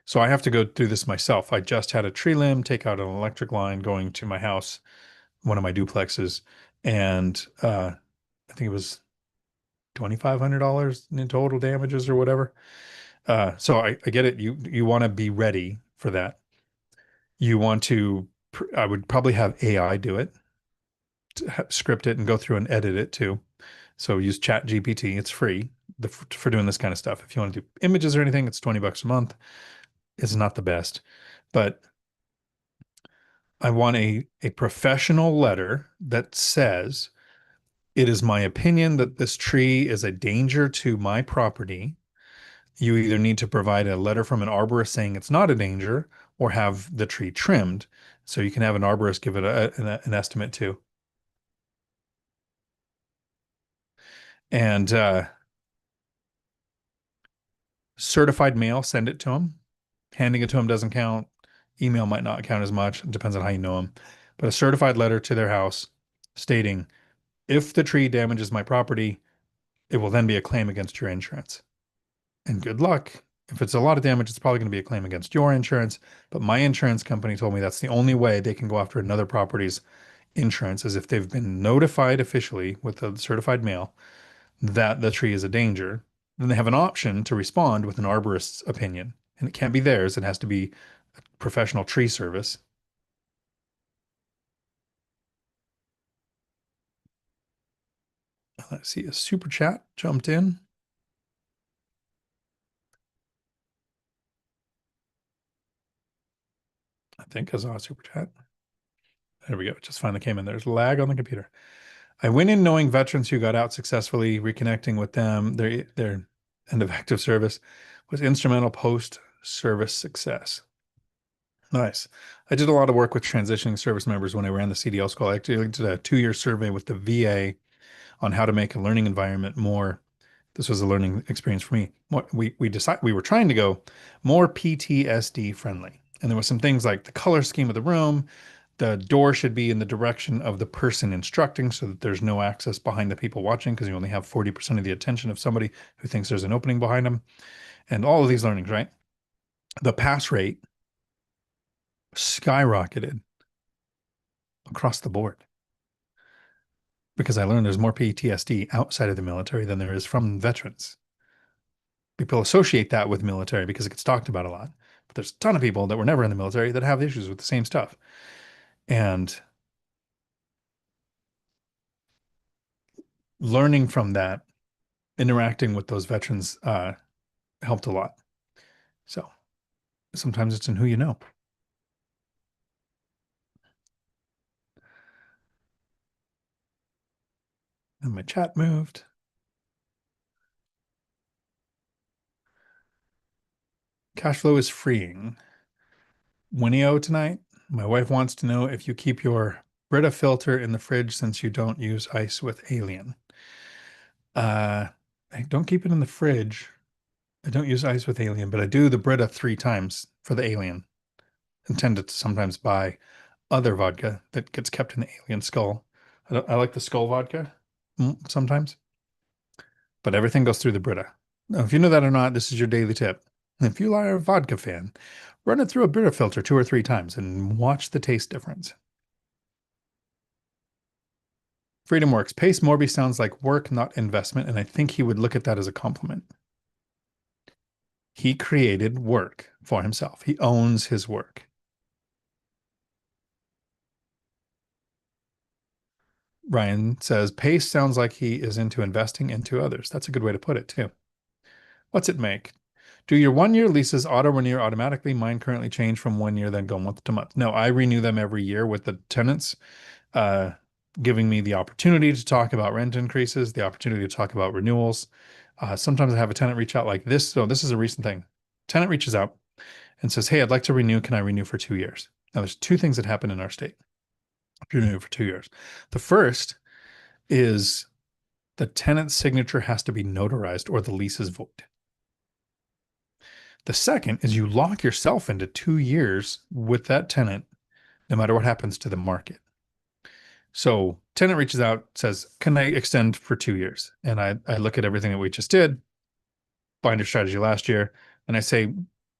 So I have to go through this myself. I just had a tree limb take out an electric line going to my house, one of my duplexes, and I think it was $2,500 in total damages or whatever. So I get it. You want to be ready for that. You want to. I would probably have AI do it, script it, and go through and edit it too. So use Chat GPT. It's free for doing this kind of stuff. If you want to do images or anything, it's $20 a month. It's not the best, but I want a professional letter that says, it is my opinion that this tree is a danger to my property. You either need to provide a letter from an arborist saying it's not a danger or have the tree trimmed. So you can have an arborist give it an estimate too. And certified mail, send it to them. Handing it to them doesn't count. Email might not count as much. It depends on how you know them. But a certified letter to their house stating, if the tree damages my property, it will then be a claim against your insurance. And good luck. If it's a lot of damage, it's probably going to be a claim against your insurance. But my insurance company told me that's the only way they can go after another property's insurance is if they've been notified officially with a certified mail that the tree is a danger. Then they have an option to respond with an arborist's opinion. And it can't be theirs. It has to be a professional tree service. Let's see, a super chat jumped in. I think I saw a super chat. There we go. It just finally came in. There's lag on the computer. I went in knowing veterans who got out successfully, reconnecting with them, their end of active service was instrumental post-service success. Nice. I did a lot of work with transitioning service members when I ran the CDL school. I actually did a 2-year survey with the VA on how to make a learning environment more. This was a learning experience for me. We were trying to go more PTSD friendly, and there was some things like the color scheme of the room. The door should be in the direction of the person instructing so that there's no access behind the people watching because you only have 40% of the attention of somebody who thinks there's an opening behind them. And all of these learnings, right? The pass rate skyrocketed across the board because I learned there's more PTSD outside of the military than there is from veterans. People associate that with military because it gets talked about a lot. But there's a ton of people that were never in the military that have issues with the same stuff. And learning from that, interacting with those veterans helped a lot. So sometimes it's in who you know. And my chat moved. Cash flow is freeing. Winio tonight. My wife wants to know if you keep your Brita filter in the fridge since you don't use ice with Alien. Uh, I don't keep it in the fridge. I don't use ice with Alien, but I do the Brita 3 times for the Alien. And tend to sometimes buy other vodka that gets kept in the Alien skull. I like the skull vodka sometimes, but everything goes through the Brita. Now, if you know that or not, this is your daily tip. If you are a vodka fan, run it through a Brita filter 2 or 3 times and watch the taste difference. Freedom works. Pace Morby sounds like work, not investment, and I think he would look at that as a compliment. He created work for himself. He owns his work. Ryan says, Pace sounds like he is into investing into others. That's a good way to put it, too. What's it make? Do your 1 year leases auto renew automatically? Mine currently change from 1 year, then go month to month. No, I renew them every year with the tenants, uh, giving me the opportunity to talk about rent increases, the opportunity to talk about renewals. Sometimes I have a tenant reach out like this. So this is a recent thing. Tenant reaches out and says, Hey, I'd like to renew. Can I renew for 2 years? Now, there's 2 things that happen in our state. If you renew for 2 years. The first is the tenant's signature has to be notarized or the lease is void. The second is you lock yourself into 2 years with that tenant, no matter what happens to the market. So tenant reaches out, says, Can I extend for 2 years? And I look at everything that we just did, binder strategy last year, and I say,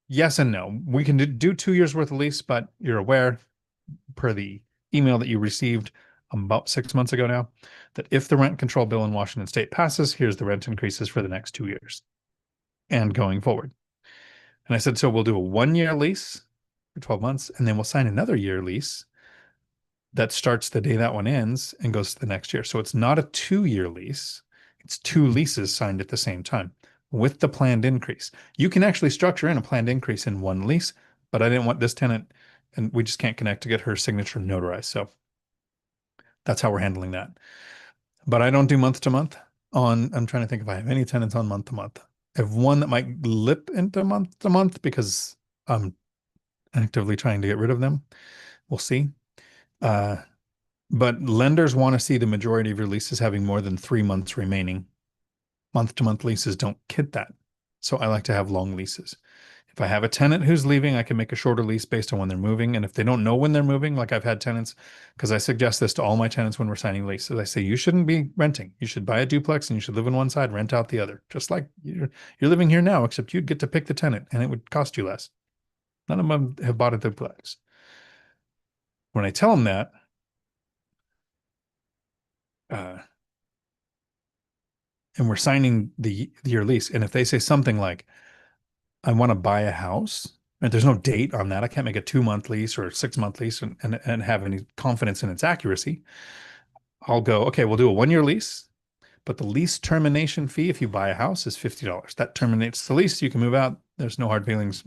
yes and no. We can do 2 years worth of lease, but you're aware, per the email that you received about 6 months ago now, that if the rent control bill in Washington State passes, here's the rent increases for the next 2 years and going forward. And I said, so we'll do a 1 year lease for 12 months, and then we'll sign another year lease that starts the day that one ends and goes to the next year. So it's not a 2 year lease. It's 2 leases signed at the same time with the planned increase. You can actually structure in a planned increase in one lease, but I didn't want this tenant, and we just can't connect to get her signature notarized. So that's how we're handling that. But I don't do month to month I'm trying to think if I have any tenants on month to month. I have one that might lip into month to month because I'm actively trying to get rid of them. We'll see. But lenders want to see the majority of your leases having more than 3 months remaining. Month to month leases don't kit that. So I like to have long leases. If I have a tenant who's leaving, I can make a shorter lease based on when they're moving. And if they don't know when they're moving, like I've had tenants, because I suggest this to all my tenants when we're signing leases, I say, you shouldn't be renting. You should buy a duplex and you should live in one side, rent out the other. Just like you're living here now, except you'd get to pick the tenant and it would cost you less. None of them have bought a duplex. When I tell them that, uh, and we're signing the year lease, and if they say something like, I want to buy a house, and there's no date on that, I can't make a 2 month lease or a 6 month lease and have any confidence in its accuracy. I'll go, okay, we'll do a 1 year lease, but the lease termination fee if you buy a house is $50. That terminates the lease. You can move out. There's no hard feelings.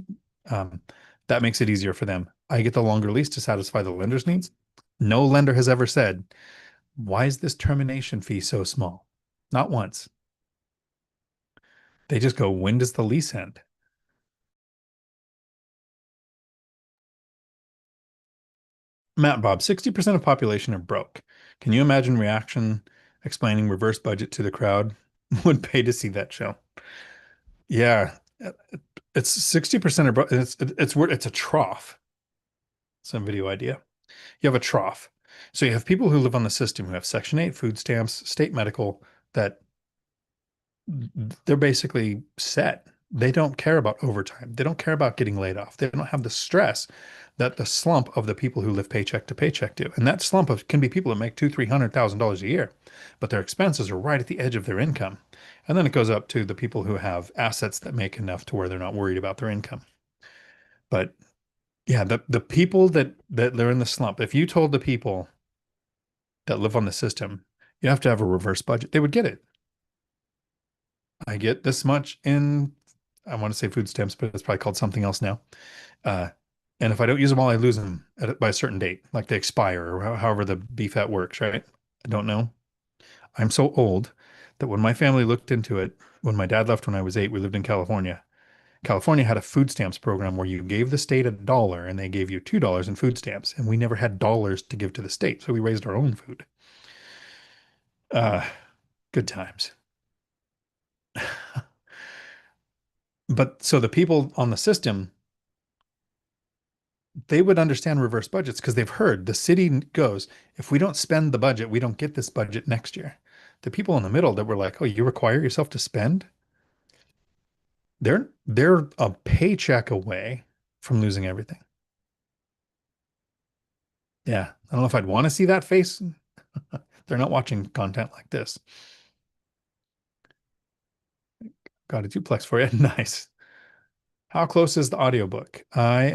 That makes it easier for them. I get the longer lease to satisfy the lender's needs. No lender has ever said, why is this termination fee so small? Not once. They just go, when does the lease end? Matt Bob, 60% of population are broke. Can you imagine reaction explaining reverse budget to the crowd? Would pay to see that show. Yeah, it's 60% are broke. It's a trough. Some video idea. You have a trough. So you have people who live on the system who have Section 8 food stamps, state medical, that they're basically set. They don't care about overtime. They don't care about getting laid off. They don't have the stress that the slump of the people who live paycheck to paycheck do. And that slump can be people that make $200,000-300,000 a year, but their expenses are right at the edge of their income. And then it goes up to the people who have assets that make enough to where they're not worried about their income. But yeah, the people that they're in the slump, if you told the people that live on the system, you have to have a reverse budget, they would get it. I get this much in, I want to say food stamps, but it's probably called something else now. Uh, and if I don't use them all, I lose them by a certain date, like they expire or however the BFAT works, right? I don't know. I'm so old that when my family looked into it, when my dad left when I was 8, we lived in California. California had a food stamps program where you gave the state $1 and they gave you $2 in food stamps. And we never had dollars to give to the state. So we raised our own food. Uh, Good times. But so the people on the system, they would understand reverse budgets because they've heard the city goes, if we don't spend the budget, we don't get this budget next year. The people in the middle that were like, oh, you require yourself to spend? They're a paycheck away from losing everything. Yeah. I don't know if I'd want to see that face. They're not watching content like this. Got a duplex for you. Nice. How close is the audiobook? I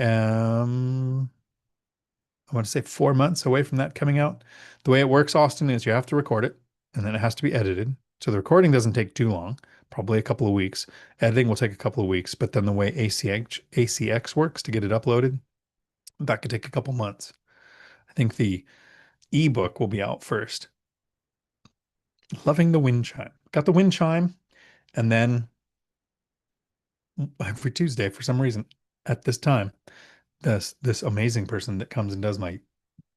want to say 4 months away from that coming out. The way it works, Austin, is you have to record it and then it has to be edited. So the recording doesn't take too long, probably a couple of weeks. Editing will take a couple of weeks, but then the way ACX works to get it uploaded, that could take a couple months. I think the ebook will be out first. Loving the wind chime. Got the wind chime, and then every Tuesday, for some reason, at this time, this amazing person that comes and does my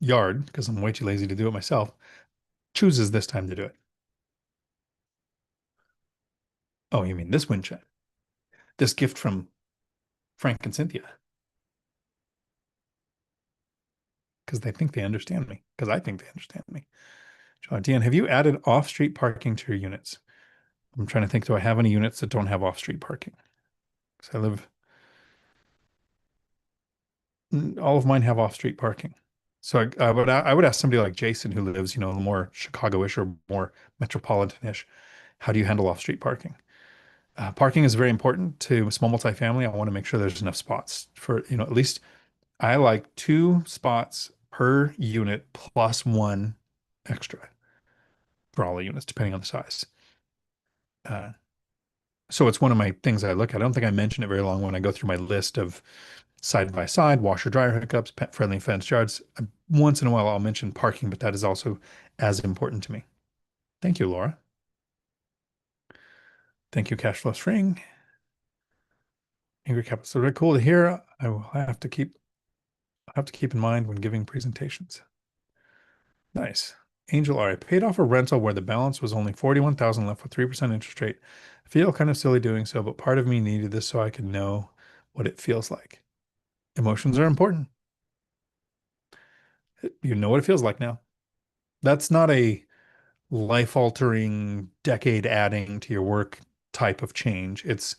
yard, because I'm way too lazy to do it myself, chooses this time to do it. Oh, you mean this wind chime? This gift from Frank and Cynthia, because they think they understand me, because I think they understand me. John, Dion, have you added off-street parking to your units? I'm trying to think, do I have any units that don't have off-street parking? Because I live, all of mine have off-street parking. So I would ask somebody like Jason who lives, more Chicago-ish or more metropolitan-ish, how do you handle off-street parking? Parking is very important to small multifamily. I want to make sure there's enough spots for, at least I like 2 spots per unit plus one extra for all the units, depending on the size. Uh, so it's one of my things I look at. I don't think I mention it very long when I go through my list of side by side, washer dryer hookups, pet friendly fenced yards. Once in a while, I'll mention parking, but that is also as important to me. Thank you, Laura. Thank you, Cash Flow String. Angry Capital. So very cool to hear. I will have to keep in mind when giving presentations. Nice. Angel R. I paid off a rental where the balance was only 41,000 left with 3% interest rate. I feel kind of silly doing so, but part of me needed this so I could know what it feels like. Emotions are important. You know what it feels like now. That's not a life altering, decade adding to your work type of change. It's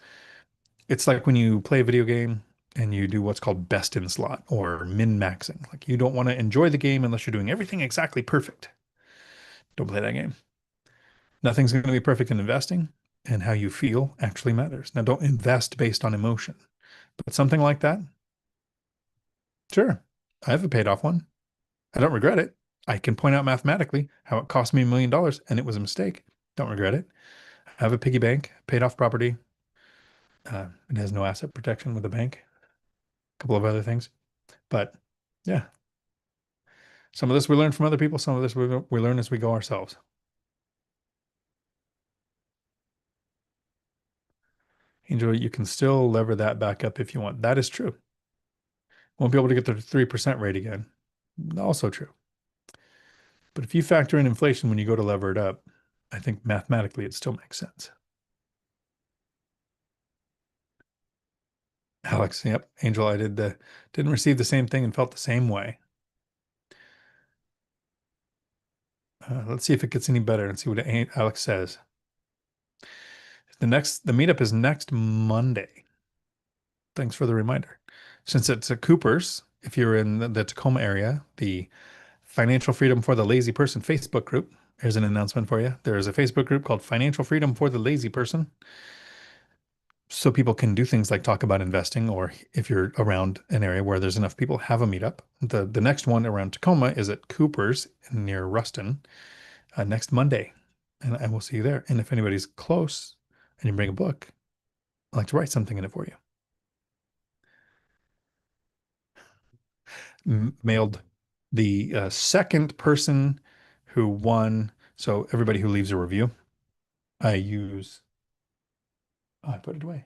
like when you play a video game and you do what's called best in slot or min maxing. Like you don't want to enjoy the game unless you're doing everything exactly perfect. Don't play that game. Nothing's going to be perfect in investing, and how you feel actually matters. Now, don't invest based on emotion, but something like that, sure. I have a paid off one. I don't regret it. I can point out mathematically how it cost me $1 million and it was a mistake. Don't regret it. I have a piggy bank, paid off property. It has no asset protection with the bank, a couple of other things. But yeah, some of this we learn from other people. Some of this we learn as we go ourselves. Angel, you can still lever that back up if you want. That is true. Won't be able to get the 3% rate again. Also true. But if you factor in inflation when you go to lever it up, I think mathematically it still makes sense. Alex, yep, Angel, I didn't receive the same thing and felt the same way. Let's see if it gets any better and see what Alex says. The meetup is next Monday. Thanks for the reminder. Since it's a Cooper's, if you're in the Tacoma area, the Financial Freedom for the Lazy Person Facebook group, here's an announcement for you. There is a Facebook group called Financial Freedom for the Lazy Person. So people can do things like talk about investing, or if you're around an area where there's enough people, have a meetup. The next one around Tacoma is at Cooper's near Ruston next Monday, and I will see you there. And if anybody's close and you bring a book, I'd like to write something in it for you. Mailed the second person who won So everybody who leaves a review, I use, oh, I put it away.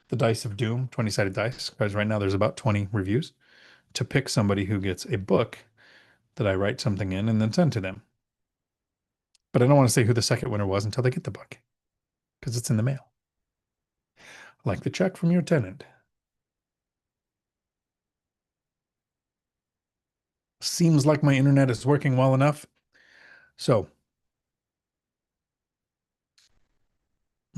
The dice of doom, 20-sided dice, because right now there's about 20 reviews to pick somebody who gets a book that I write something in and then send to them. But I don't want to say who the second winner was until they get the book because it's in the mail. Like the check from your tenant. Seems like my internet is working well enough. So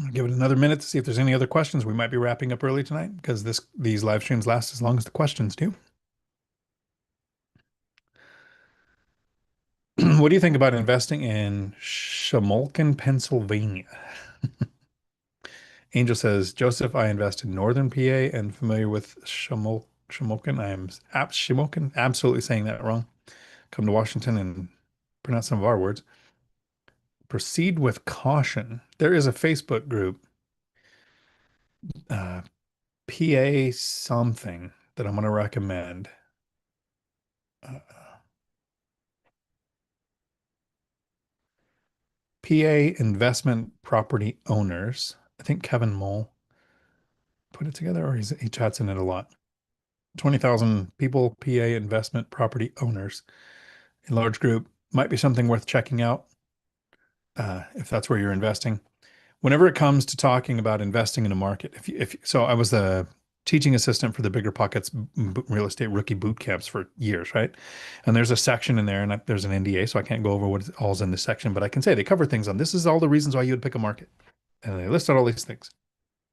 I'll give it another minute to see if there's any other questions. We might be wrapping up early tonight because these live streams last as long as the questions do. What do you think about investing in Shamokin, Pennsylvania? Angel says, Joseph, I invest in Northern PA and familiar with Shamokin. I am Shamokin, absolutely saying that wrong. Come to Washington and pronounce some of our words. Proceed with caution. There is a Facebook group, uh, PA something, that I'm going to recommend. Uh, PA Investment Property Owners. I think Kevin Mole put it together, or he chats in it a lot. 20,000 people, PA Investment Property Owners. A large group. Might be something worth checking out if that's where you're investing. Whenever it comes to talking about investing in a market, so I was the teaching assistant for the BiggerPockets real estate rookie boot camps for years, right? And there's a section in there, and there's an NDA, so I can't go over what all's in this section, but I can say they cover things on this is all the reasons why you would pick a market, and they listed all these things.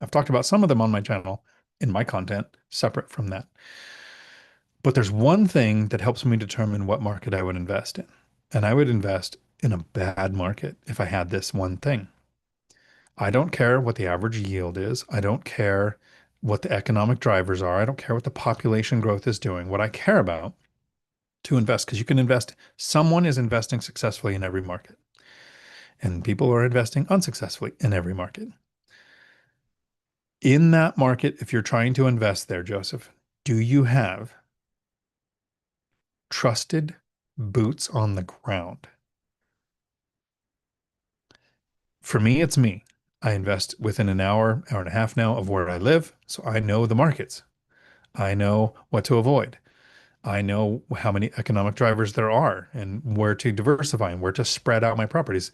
I've talked about some of them on my channel in my content, separate from that. But there's one thing that helps me determine what market I would invest in, and I would invest in a bad market if I had this one thing. I don't care what the average yield is. I don't care what the economic drivers are. I don't care what the population growth is doing. What I care about to invest, because you can invest, someone is investing successfully in every market, and people are investing unsuccessfully in every market. In that market, if you're trying to invest there, Joseph, do you have trusted boots on the ground? For me, it's me. I invest within an hour, hour and a half now of where I live, so I know the markets. I know what to avoid. I know how many economic drivers there are and where to diversify and where to spread out my properties.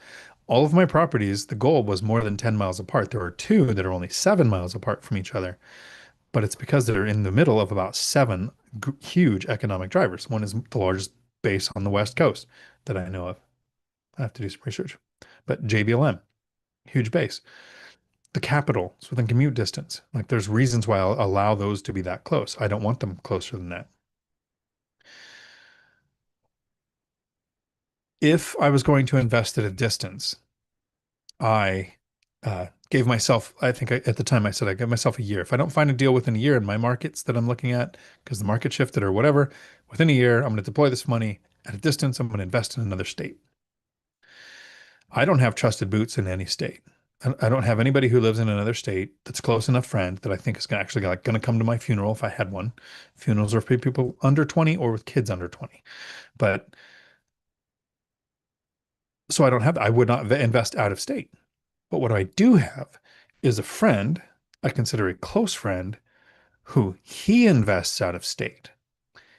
All of my properties, the goal was more than 10 miles apart. There are two that are only 7 miles apart from each other, but it's because they're in the middle of about seven huge economic drivers. One is the largest base on the West Coast that I know of. I have to do some research. But JBLM, huge base. The capital is within commute distance. Like there's reasons why I'll allow those to be that close. I don't want them closer than that. If I was going to invest at a distance, I gave myself, I think at the time I said I gave myself a year. If I don't find a deal within a year in my markets that I'm looking at, because the market shifted or whatever, within a year, I'm going to deploy this money at a distance. I'm going to invest in another state. I don't have trusted boots in any state. I don't have anybody who lives in another state that's close enough friend that I think is actually going to come to my funeral if I had one. Funerals are for people under 20 or with kids under 20. But so I don't have, I would not invest out of state. But what I do have is a friend, I consider a close friend, who he invests out of state.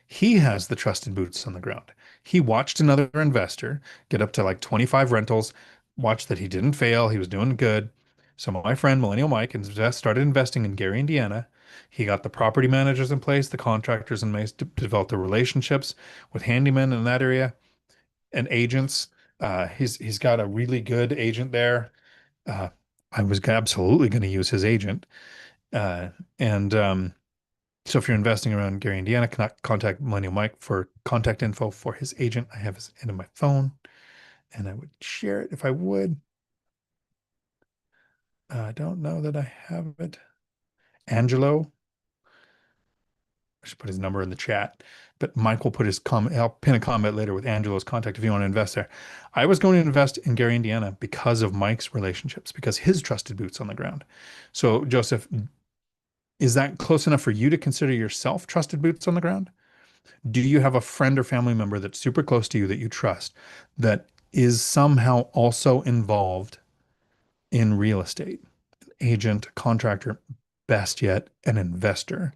He has the trusted boots on the ground. He watched another investor get up to like 25 rentals, watched that he didn't fail. He was doing good. So my friend, Millennial Mike, started investing in Gary, Indiana. He got the property managers in place, the contractors in place to develop the relationships with handymen in that area and agents. He's got a really good agent there. Uh, I was absolutely going to use his agent. And so if you're investing around Gary, Indiana, contact Millennial Mike for contact info for his agent. I have his end of my phone, and I would share it if I would. I don't know that I have it. Angelo, I should put his number in the chat, but Mike will put his comment. I'll pin a comment later with Angelo's contact if you want to invest there. I was going to invest in Gary, Indiana because of Mike's relationships, because his trusted boots on the ground. So Joseph, is that close enough for you to consider yourself trusted boots on the ground? Do you have a friend or family member that's super close to you that you trust that is somehow also involved in real estate, agent, contractor, best yet, an investor,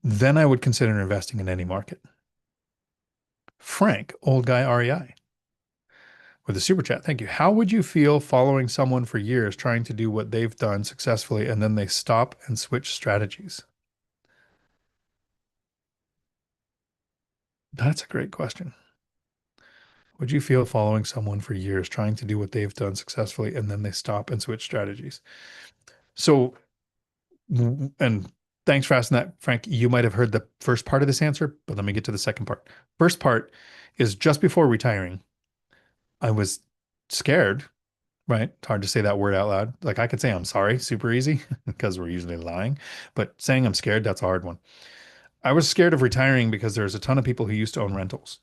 then I would consider investing in any market. Frank, old guy REI, with a super chat. Thank you. How would you feel following someone for years trying to do what they've done successfully and then they stop and switch strategies? That's a great question. Would you feel following someone for years trying to do what they've done successfully and then they stop and switch strategies? So, and thanks for asking that, Frank. You might have heard the first part of this answer, but let me get to the second part. First part is just before retiring, I was scared, right? It's hard to say that word out loud. Like I could say I'm sorry super easy because we're usually lying, but saying I'm scared, that's a hard one. I was scared of retiring because there's a ton of people who used to own rentals.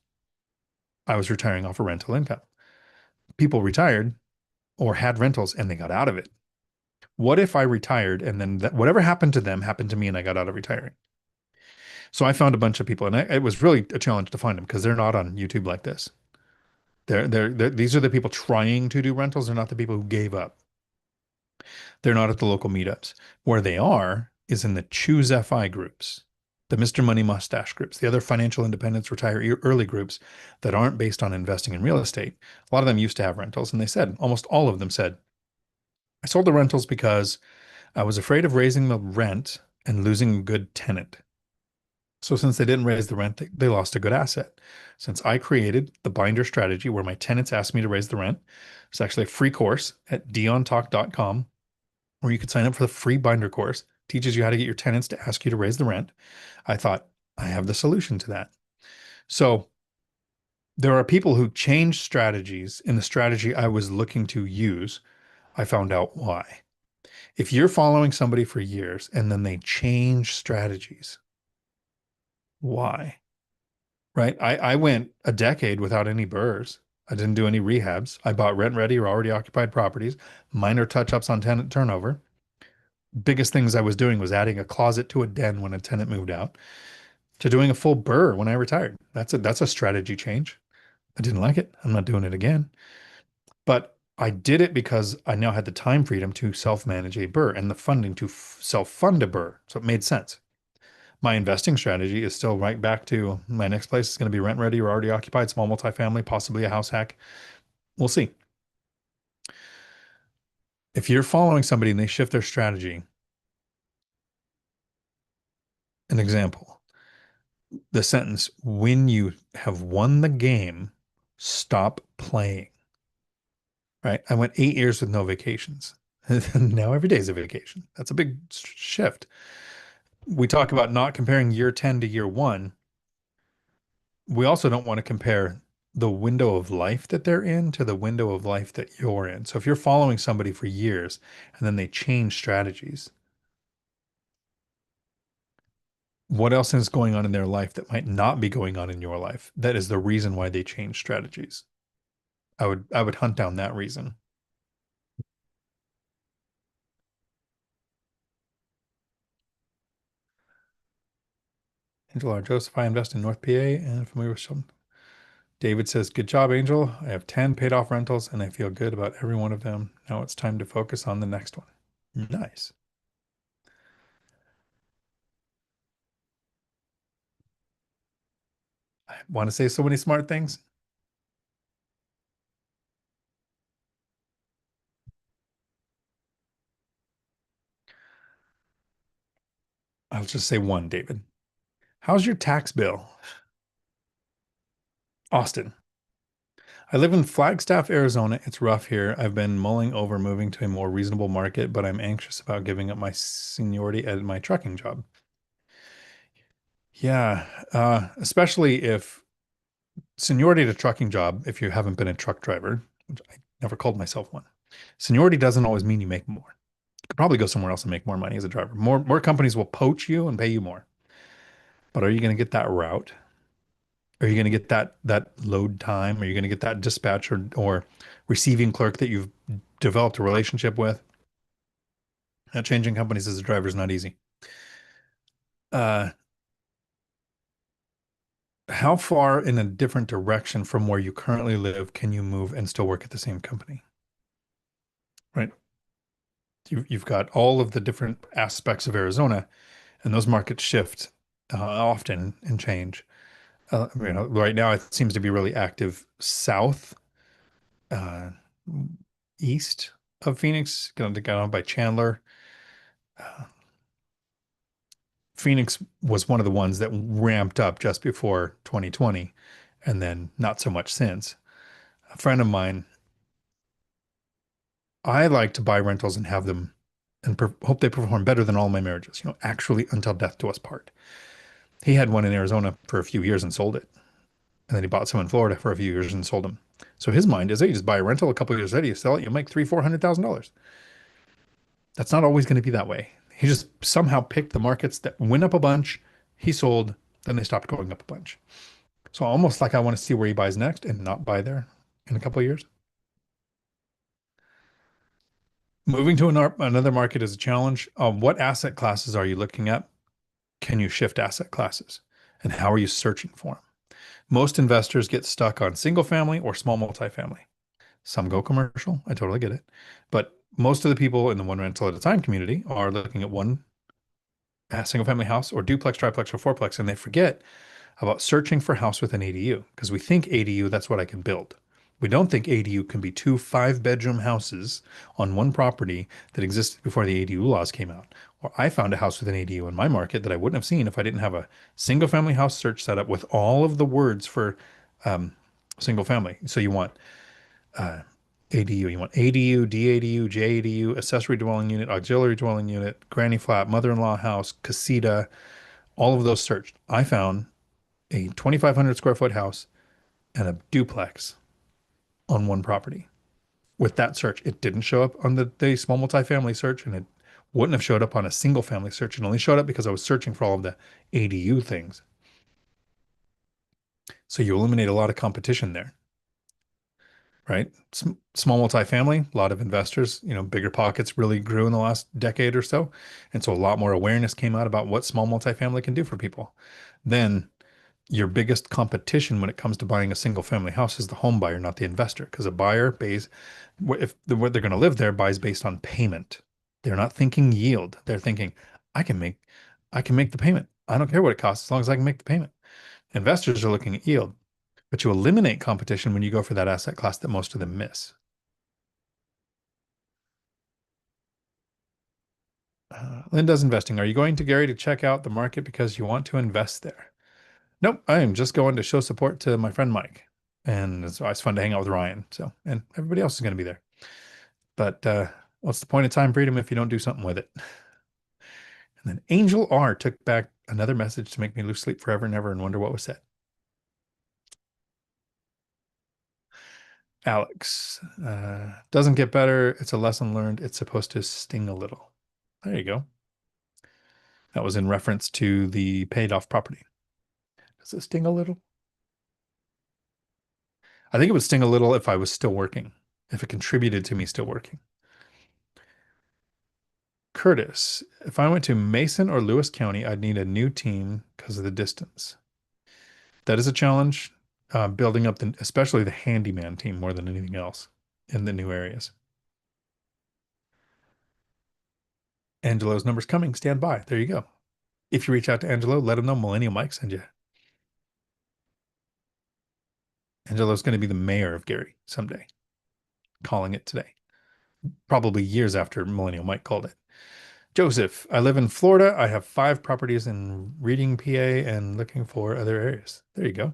I was retiring off a rental income. People retired or had rentals and they got out of it. What if I retired and then whatever happened to them happened to me and I got out of retiring? So I found a bunch of people, and it was really a challenge to find them because they're not on YouTube like this. These are the people trying to do rentals. They're not the people who gave up. They're not at the local meetups. Where they are is in the Choose FI groups, the Mr. Money Mustache groups, the other financial independence retire early groups that aren't based on investing in real estate. A lot of them used to have rentals, and they said, almost all of them said, I sold the rentals because I was afraid of raising the rent and losing a good tenant. So since they didn't raise the rent, they lost a good asset. Since I created the binder strategy where my tenants asked me to raise the rent, it's actually a free course at diontalk.com where you could sign up for the free binder course. Teaches you how to get your tenants to ask you to raise the rent. I thought, I have the solution to that. So there are people who change strategies in the strategy I was looking to use. I found out why. If you're following somebody for years and then they change strategies, why? Right? I went a decade without any burrs. I didn't do any rehabs. I bought rent ready or already occupied properties, minor touch ups on tenant turnover. Biggest things I was doing was adding a closet to a den when a tenant moved out to doing a full burr when I retired. That's a strategy change. I didn't like it. I'm not doing it again. But I did it because I now had the time freedom to self-manage a burr and the funding to self-fund a burr. So it made sense. My investing strategy is still right back to my next place is going to be rent ready or already occupied, small multifamily, possibly a house hack. We'll see. If you're following somebody and they shift their strategy, an example, the sentence, when you have won the game, stop playing, right? I went 8 years with no vacations. Now every day is a vacation. That's a big shift. We talk about not comparing year 10 to year one. We also don't want to compare the window of life that they're in to the window of life that you're in. So if you're following somebody for years and then they change strategies, what else is going on in their life that might not be going on in your life? That is the reason why they change strategies. I would hunt down that reason. Angel R. Joseph, I invest in North PA and familiar with some. David says, good job, Angel. I have 10 paid off rentals and I feel good about every one of them. Now it's time to focus on the next one. Nice. I want to say so many smart things. I'll just say one, David. How's your tax bill? Austin. I live in Flagstaff, Arizona. It's rough here. I've been mulling over moving to a more reasonable market, but I'm anxious about giving up my seniority at my trucking job. Yeah, especially if seniority at a trucking job, if you haven't been a truck driver, which I never called myself one, seniority doesn't always mean you make more. You could probably go somewhere else and make more money as a driver. More companies will poach you and pay you more. But are you going to get that route? Are you going to get that load time? Are you going to get that dispatch or receiving clerk that you've developed a relationship with? Changing companies as a driver is not easy. Uh, How far in a different direction from where you currently live can you move and still work at the same company? Right? You've got all of the different aspects of Arizona, and those markets shift often and change. Right now it seems to be really active south, uh, east of Phoenix, going to get on by Chandler. Uh, Phoenix was one of the ones that ramped up just before 2020, and then not so much since. A friend of mine, I like to buy rentals and have them and hope they perform better than all my marriages, actually until death do us part. He had one in Arizona for a few years and sold it. And then he bought some in Florida for a few years and sold them. So his mind is that you just buy a rental a couple of years later, you sell it, you make three, $400,000. That's not always going to be that way. He just somehow picked the markets that went up a bunch. He sold, then they stopped going up a bunch. So almost like I want to see where he buys next and not buy there in a couple of years. Moving to another market is a challenge. What asset classes are you looking at? Can you shift asset classes? And how are you searching for them? Most investors get stuck on single family or small multifamily. Some go commercial. I totally get it. But most of the people in the one rental at a time community are looking at one single family house or duplex, triplex, or fourplex, and they forget about searching for a house with an ADU because we think ADU, that's what I can build. We don't think ADU can be two five-bedroom houses on one property that existed before the ADU laws came out. Or I found a house with an ADU in my market that I wouldn't have seen if I didn't have a single family house search set up with all of the words for um, single family. So you want uh, ADU, you want ADU, DADU, JADU, accessory dwelling unit, auxiliary dwelling unit, granny flat, mother-in-law house, casita, all of those searched. I found a 2,500 square foot house and a duplex on one property. With that search, it didn't show up on the small multifamily search, and it wouldn't have showed up on a single family search. It only showed up because I was searching for all of the ADU things. So you eliminate a lot of competition there, right? Small multifamily, a lot of investors, BiggerPockets really grew in the last decade or so. And so a lot more awareness came out about what small multifamily can do for people. Then your biggest competition when it comes to buying a single family house is the home buyer, not the investor, because a buyer pays, if what they're going to live there buys based on payment. They're not thinking yield. They're thinking, I can make, I can make the payment. I don't care what it costs as long as I can make the payment. Investors are looking at yield, but you eliminate competition when you go for that asset class that most of them miss. Linda's investing. Are you going to Gary to check out the market because you want to invest there? Nope, I am just going to show support to my friend Mike. And it's always fun to hang out with Ryan. So, and everybody else is going to be there. But what's the point of time freedom if you don't do something with it? And then Angel R took back another message to make me lose sleep forever and ever and wonder what was said. Alex, doesn't get better. It's a lesson learned. It's supposed to sting a little. There you go. That was in reference to the paid off property. Does it sting a little? I think it would sting a little if I was still working, if it contributed to me still working. Curtis, if I went to Mason or Lewis County, I'd need a new team because of the distance. That is a challenge, building up especially the handyman team more than anything else in the new areas. Angelo's number's coming. Stand by. There you go. If you reach out to Angelo, let him know Millennial Mike sent you. Angelo's going to be the mayor of Gary someday, calling it today. Probably years after Millennial Mike called it. Joseph, I live in Florida. I have 5 properties in Reading, PA, and looking for other areas. There you go.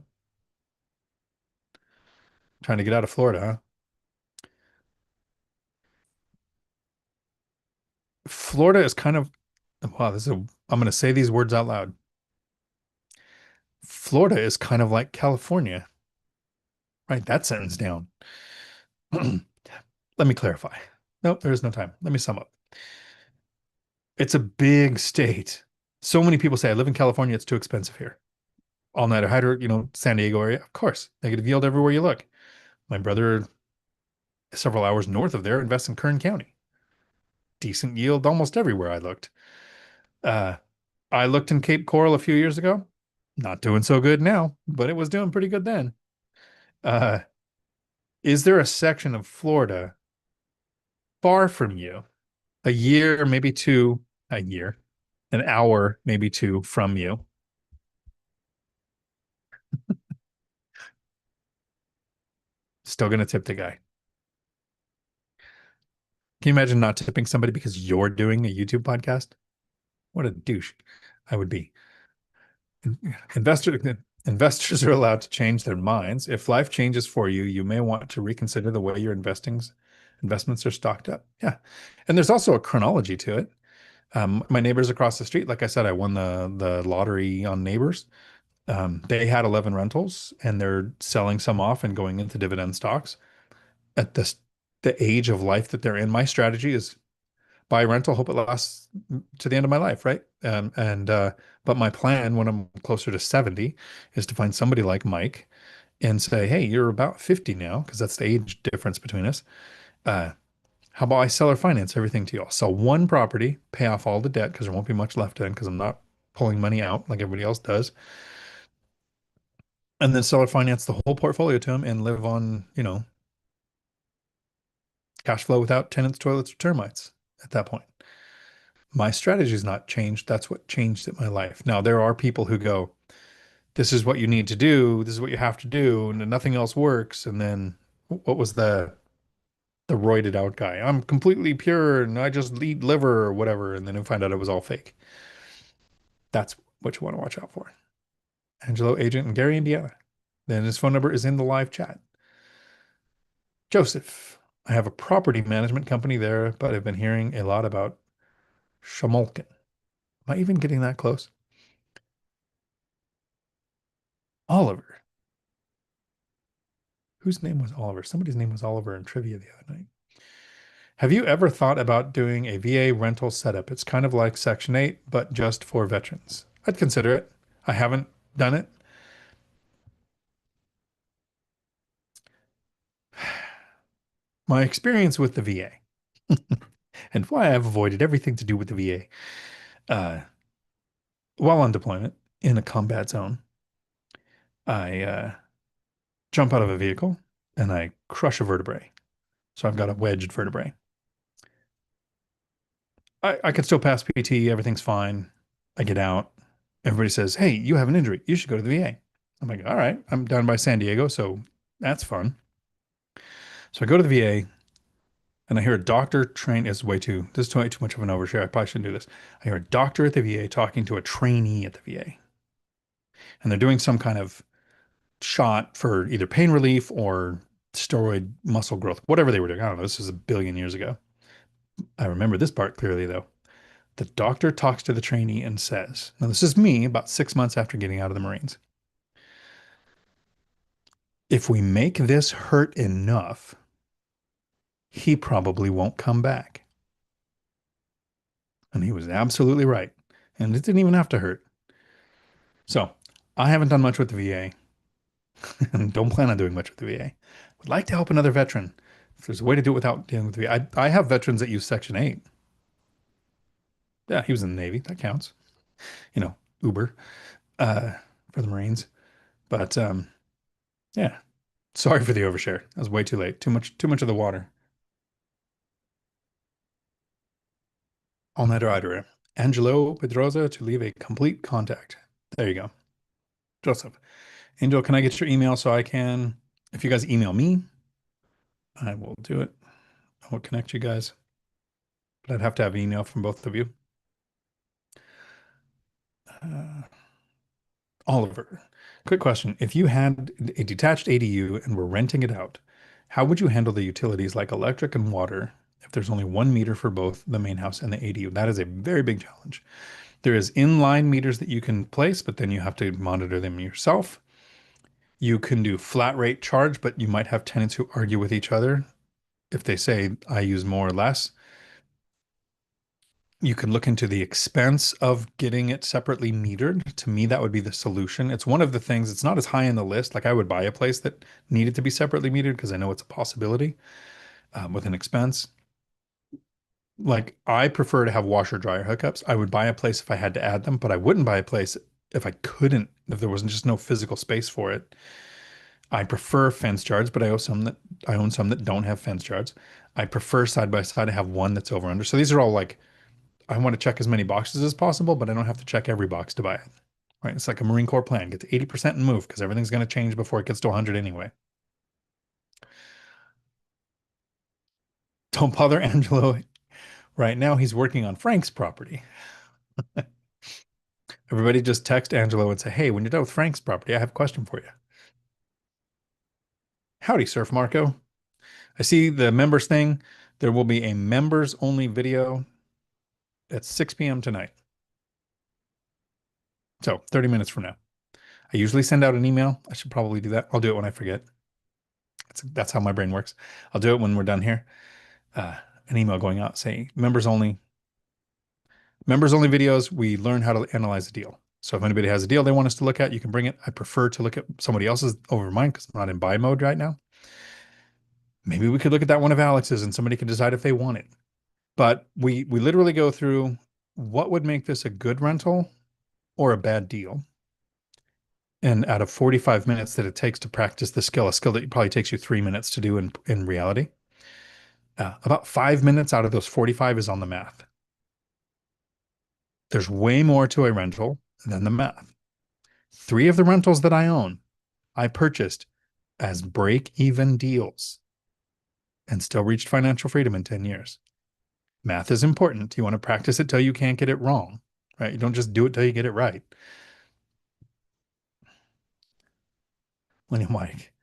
Trying to get out of Florida, huh? Florida is kind of, wow, I'm going to say these words out loud. Florida is kind of like California. Write that sentence down. Let me clarify. Nope, there is no time. Let me sum up. It's a big state. So many people say, I live in California, it's too expensive here. All night hider, San Diego area. Of course, negative yield everywhere you look. My brother, several hours north of there, invests in Kern County. Decent yield almost everywhere I looked. Uh, I looked in Cape Coral a few years ago. Not doing so good now, but it was doing pretty good then. Uh, is there a section of Florida far from you, a year, maybe two, a year, an hour, maybe two from you? Still gonna tip the guy. Can you imagine not tipping somebody because you're doing a YouTube podcast? What a douche I would be. Investor, investors are allowed to change their minds. If life changes for you, you may want to reconsider the way your investments are stocked up. Yeah. And there's also a chronology to it. My neighbors across the street, like I said, I won the lottery on neighbors. They had 11 rentals and they're selling some off and going into dividend stocks at the age of life that they're in. My strategy is buy rental, hope it lasts to the end of my life, right? But my plan when I'm closer to 70 is to find somebody like Mike and say, hey, you're about 50 now, because that's the age difference between us. Uh, how about I sell or finance everything to you? I'll sell one property, pay off all the debt because there won't be much left in because I'm not pulling money out like everybody else does, and then sell or finance the whole portfolio to him and live on, cash flow without tenants, toilets, or termites at that point. My strategy has not changed. That's what changed in my life. Now, there are people who go, this is what you need to do. This is what you have to do. And nothing else works. And then what was the roided out guy? I'm completely pure and I just eat liver or whatever. And then you find out it was all fake. That's what you want to watch out for. Angelo Agent in Gary, Indiana. Then his phone number is in the live chat. Joseph, I have a property management company there, but I've been hearing a lot about Shamolkin. Am I even getting that close? Oliver. Whose name was Oliver? Somebody's name was Oliver in trivia the other night. Have you ever thought about doing a VA rental setup? It's kind of like Section 8, but just for veterans. I'd consider it. I haven't done it. My experience with the VA and why I've avoided everything to do with the VA. While on deployment in a combat zone, I jump out of a vehicle and I crush a vertebrae. So I've got a wedged vertebrae. I could still pass PT, everything's fine. I get out. Everybody says, hey, you have an injury. You should go to the VA. I'm like, all right, I'm down by San Diego, so that's fun. So I go to the VA and I hear a doctor train is way too, this is too much of an overshare. I probably shouldn't do this. I hear a doctor at the VA talking to a trainee at the VA. And they're doing some kind of shot for either pain relief or steroid muscle growth, whatever they were doing. I don't know. This is a billion years ago. I remember this part clearly, though. The doctor talks to the trainee and says, now, this is me about 6 months after getting out of the Marines. If we make this hurt enough, he probably won't come back. And he was absolutely right. And it didn't even have to hurt. So I haven't done much with the VA and don't plan on doing much with the VA. Would like to help another veteran. If there's a way to do it without dealing with the VA, I have veterans that use Section 8. Yeah, he was in the Navy. That counts. Uber uh, for the Marines. But yeah, sorry for the overshare. That was way too late. Too much of the water. All-nighter Idaho. Angelo Pedroza to leave a complete contact. There you go. Joseph. Angel, can I get your email so I can, if you guys email me, I will do it. I will connect you guys. But I'd have to have an email from both of you. Uh, Oliver, quick question. If you had a detached ADU and were renting it out, how would you handle the utilities like electric and water if there's only one meter for both the main house and the ADU? That is a very big challenge. There is inline meters that you can place, but then you have to monitor them yourself. You can do flat rate charge, but you might have tenants who argue with each other if they say I use more or less. You can look into the expense of getting it separately metered. To me, that would be the solution. It's one of the things, it's not as high on the list. Like I would buy a place that needed to be separately metered because I know it's a possibility with an expense. Like I prefer to have washer dryer hookups. I would buy a place if I had to add them, but I wouldn't buy a place if I couldn't, if there wasn't just no physical space for it. I prefer fence yards, but I own some that don't have fence yards. I prefer side by side. I have one that's over under. So these are all like I want to check as many boxes as possible, but I don't have to check every box to buy it. Right? It's like a Marine Corps plan. Get to 80% and move because everything's going to change before it gets to 100 anyway. Don't bother Angelo right now. He's working on Frank's property. Everybody just text Angelo and say, hey, when you're done with Frank's property, I have a question for you. Howdy, Surf Marco. I see the members thing. There will be a members only video at 6 p.m. tonight. So 30 minutes from now. I usually send out an email. I should probably do that. I'll do it when I forget. That's how my brain works. I'll do it when we're done here. Uh, an email going out saying members only videos. We learn how to analyze a deal. So if anybody has a deal they want us to look at, you can bring it. I prefer to look at somebody else's over mine because I'm not in buy mode right now. Maybe we could look at that one of Alex's and somebody can decide if they want it. But we literally go through what would make this a good rental or a bad deal. And out of 45 minutes that it takes to practice the skill, a skill that probably takes you 3 minutes to do in reality, about 5 minutes out of those 45 is on the math. There's way more to a rental than the math. 3 of the rentals that I own, I purchased as break-even deals and still reached financial freedom in 10 years. Math is important. You want to practice it till you can't get it wrong, right? You don't just do it till you get it right. William Mike,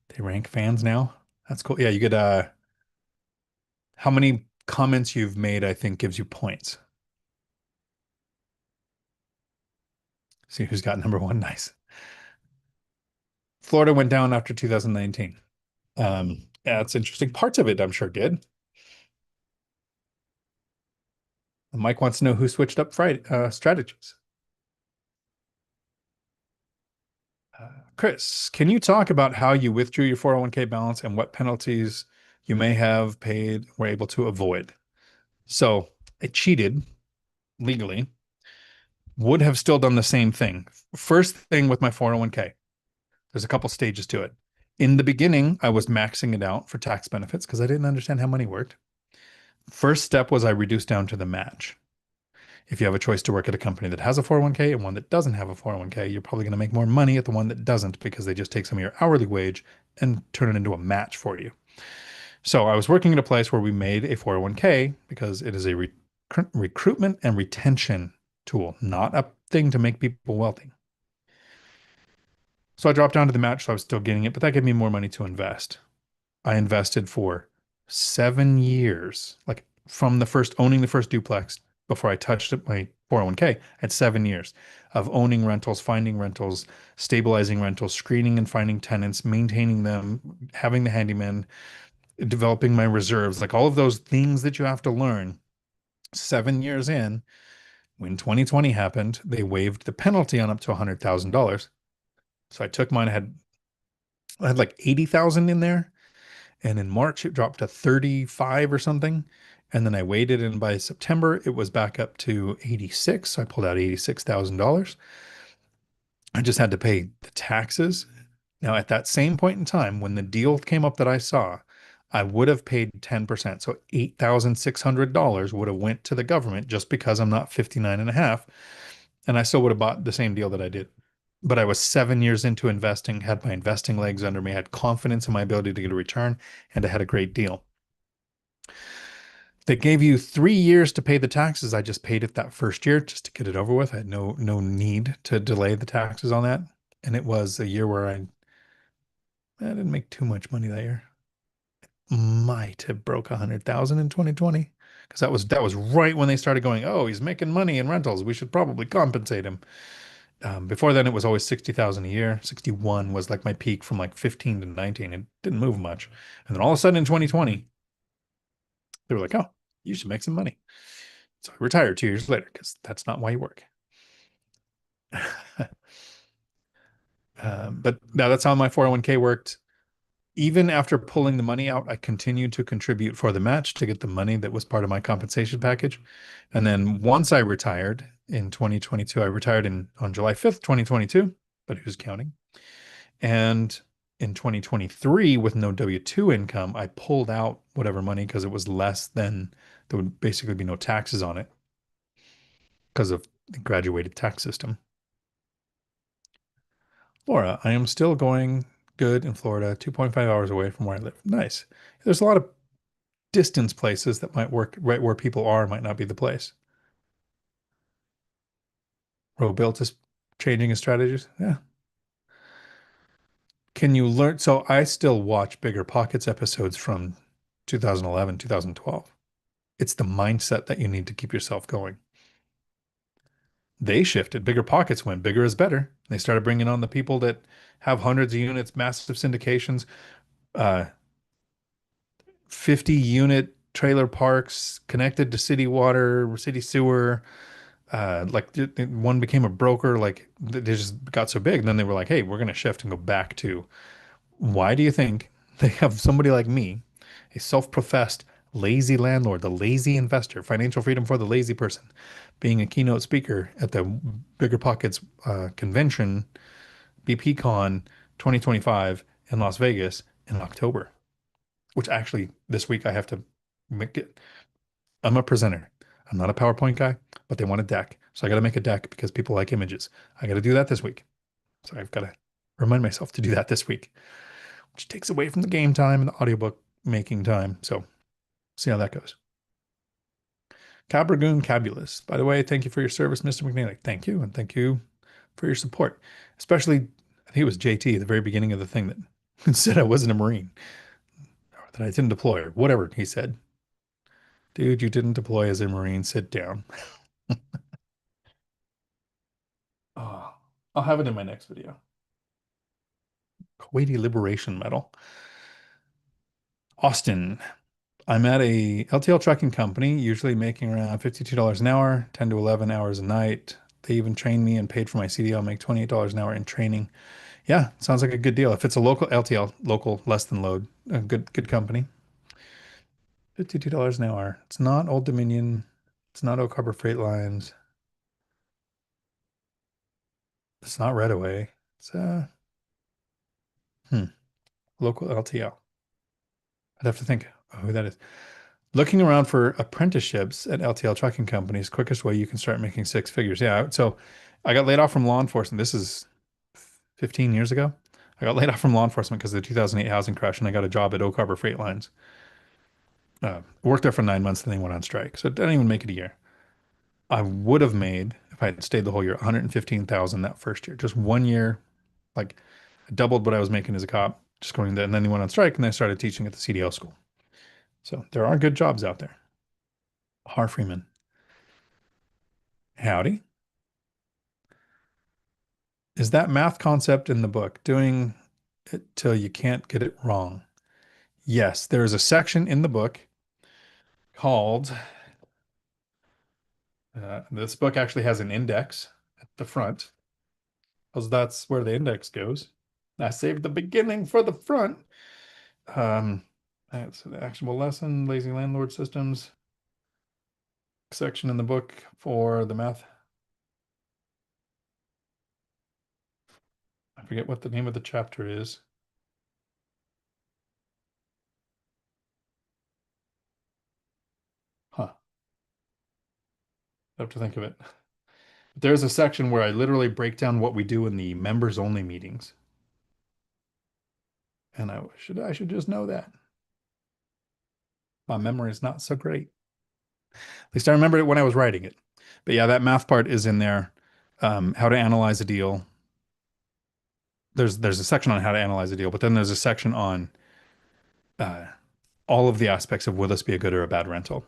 they rank fans now. That's cool. Yeah, you get how many comments you've made, I think, gives you points. See who's got number one. Nice. Florida went down after 2019. Yeah, it's interesting. Parts of it, I'm sure, did. Mike wants to know who switched up Friday strategies. Kris, can you talk about how you withdrew your 401k balance and what penalties you may have paid were able to avoid? So I cheated legally, would have still done the same thing. First thing with my 401k, there's a couple stages to it. In the beginning, I was maxing it out for tax benefits because I didn't understand how money worked. First step was I reduced down to the match. If you have a choice to work at a company that has a 401k and one that doesn't have a 401k, you're probably going to make more money at the one that doesn't because they just take some of your hourly wage and turn it into a match for you. So I was working at a place where we made a 401k because it is a recruitment and retention tool, not a thing to make people wealthy. So I dropped down to the match, so I was still getting it, but that gave me more money to invest. I invested for 7 years, like from the first owning the first duplex before I touched my 401k. I had 7 years of owning rentals, finding rentals, stabilizing rentals, screening and finding tenants, maintaining them, having the handyman, developing my reserves, like all of those things that you have to learn. 7 years in, when 2020 happened, they waived the penalty on up to $100,000. So I took mine, I had like 80,000 in there. And in March, it dropped to 35 or something. And then I waited, and by September, it was back up to 86. So I pulled out $86,000. I just had to pay the taxes. Now, at that same point in time, when the deal came up that I saw, I would have paid 10%. So $8,600 would have went to the government just because I'm not 59 and a half. And I still would have bought the same deal that I did. But I was 7 years into investing, had my investing legs under me, had confidence in my ability to get a return, and I had a great deal. They gave you 3 years to pay the taxes. I just paid it that first year just to get it over with. I had no need to delay the taxes on that. And it was a year where I didn't make too much money that year. Might have broke 100,000 in 2020 because that was right when they started going, oh, he's making money in rentals. We should probably compensate him. Before then, it was always 60,000 a year. 61 was like my peak from like 15 to 19. It didn't move much. And then all of a sudden in 2020, they were like, oh, you should make some money. So I retired 2 years later because that's not why you work. But now that's how my 401k worked. Even after pulling the money out, I continued to contribute for the match to get the money that was part of my compensation package. And then once I retired in 2022, I retired on July 5th, 2022, but who's counting? And in 2023, with no W-2 income, I pulled out whatever money because it was less than there would basically be no taxes on it because of the graduated tax system. Laura, I am still going good in Florida, 2.5 hours away from where I live. Nice. There's a lot of distance places that might work right where people are, might not be the place. Robuilt is changing his strategies. Yeah. Can you learn? So I still watch BiggerPockets episodes from 2011, 2012. It's the mindset that you need to keep yourself going. They shifted. BiggerPockets went bigger is better. They started bringing on the people that have hundreds of units, massive syndications, uh, 50 unit trailer parks connected to city water, city sewer. One became a broker. Like they just got so big. And then they were like, hey, we're going to shift and go back to why do you think they have somebody like me, a self-professed lazy landlord, the lazy investor, financial freedom for the lazy person, being a keynote speaker at the BiggerPockets convention, BPCon 2025 in Las Vegas in October, which actually this week I have to make it. I'm a presenter. I'm not a PowerPoint guy, but they want a deck. So I got to make a deck because people like images. I got to do that this week. So I've got to remind myself to do that this week, which takes away from the game time and the audiobook making time. So see how that goes. Cabragoon Cabulous. By the way, thank you for your service, Mr. McNeeley. Thank you. And thank you for your support. Especially, I think it was JT at the very beginning of the thing that said I wasn't a Marine, or that I didn't deploy, or whatever he said. Dude, you didn't deploy as a Marine. Sit down. Oh, I'll have it in my next video. Kuwaiti Liberation Medal. Austin. I'm at a LTL trucking company, usually making around $52 an hour, 10 to 11 hours a night. They even trained me and paid for my CDL, make $28 an hour in training. Yeah, sounds like a good deal. If it's a local LTL, local, less than load, a good company. $52 an hour. It's not Old Dominion. It's not Oak Harbor Freight Lines. It's not Redaway. It's hmm, local LTL. I'd have to think of who that is. Looking around for apprenticeships at LTL trucking companies, quickest way you can start making six figures. Yeah. So I got laid off from law enforcement. This is 15 years ago. I got laid off from law enforcement because of the 2008 housing crash, and I got a job at Oak Harbor Freight Lines. Worked there for 9 months, and then went on strike. So it didn't even make it a year. I would have made, if I had stayed the whole year, 115,000 that first year. Just 1 year, like I doubled what I was making as a cop, just going there. And then he went on strike, and I started teaching at the CDL school. So there are good jobs out there. Har Freeman. Howdy. Is that math concept in the book, doing it till you can't get it wrong? Yes, there is a section in the book called, this book actually has an index at the front, because that's where the index goes. I saved the beginning for the front. That's an actionable lesson, lazy landlord systems section in the book for the math. I forget what the name of the chapter is. Huh. I have to think of it. There's a section where I literally break down what we do in the members only meetings. And I should just know that. My memory is not so great. At least I remembered it when I was writing it. But yeah, that math part is in there. How to analyze a deal. There's a section on how to analyze a deal, but then there's a section on uh, all of the aspects of will this be a good or a bad rental.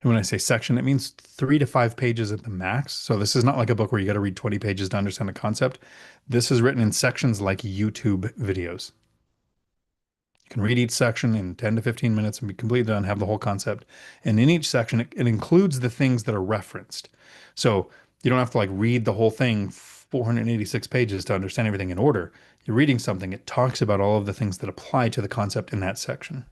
And when I say section, it means 3 to 5 pages at the max. So this is not like a book where you got to read 20 pages to understand the concept. This is written in sections like YouTube videos. You can read each section in 10 to 15 minutes and be completely done, have the whole concept. And in each section, it includes the things that are referenced. So you don't have to like read the whole thing 486 pages to understand everything in order. You're reading something, it talks about all of the things that apply to the concept in that section.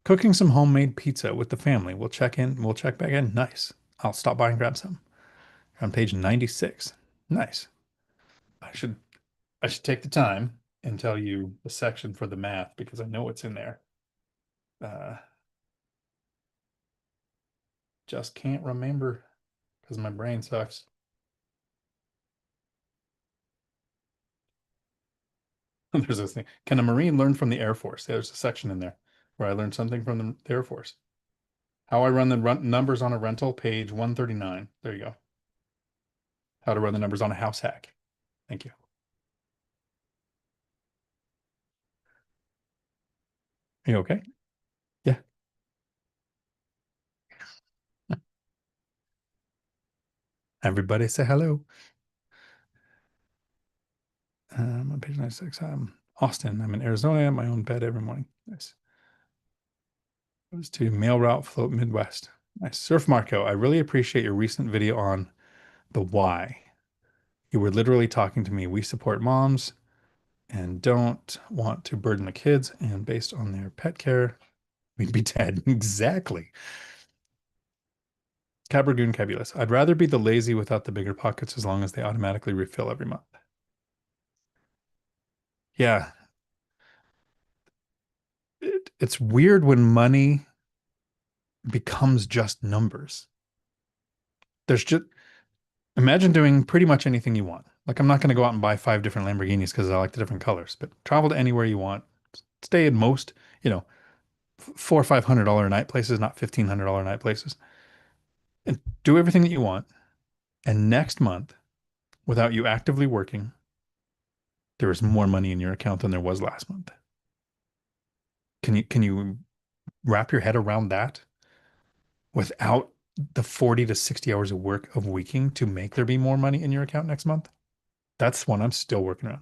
Cooking some homemade pizza with the family. We'll check back in. Nice. I'll stop by and grab some. On page 96. Nice. I should I should take the time and tell you the section for the math because I know it's in there. Uh, just can't remember because my brain sucks. There's this thing. Can a Marine learn from the Air Force? Yeah, there's a section in there where I learned something from the Air Force. How I run the numbers on a rental, page 139. There you go. How to run the numbers on a house hack. Thank you. Are you okay? Yeah. Everybody say hello. On page 96. Austin. I'm in Arizona. I have my own bed every morning. Nice. Goes to Mail Route Float Midwest. Nice. Surf Marco. I really appreciate your recent video on the why. You were literally talking to me. We support moms and don't want to burden the kids, and based on their pet care, we'd be dead. Exactly. Cabragoon Cabulus. I'd rather be the lazy without the bigger pockets as long as they automatically refill every month. Yeah. It's weird when money becomes just numbers. There's just imagine doing pretty much anything you want. Like I'm not going to go out and buy 5 different Lamborghinis because I like the different colors, but travel to anywhere you want. Stay in most, you know, $400 or $500 a night places, not $1,500 a night places, and do everything that you want. And next month, without you actively working, there is more money in your account than there was last month. Can you wrap your head around that without the 40 to 60 hours of work of weeking to make there be more money in your account next month? That's one I'm still working on.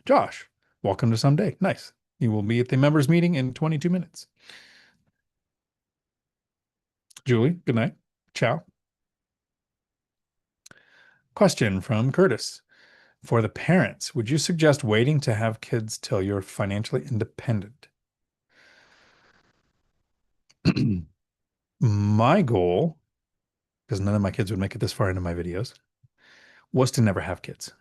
Josh, welcome to Someday. Nice. You will be at the members meeting in 22 minutes. Julie, good night. Ciao. Question from Curtis. For the parents, would you suggest waiting to have kids till you're financially independent? My goal, because none of my kids would make it this far into my videos, was to never have kids.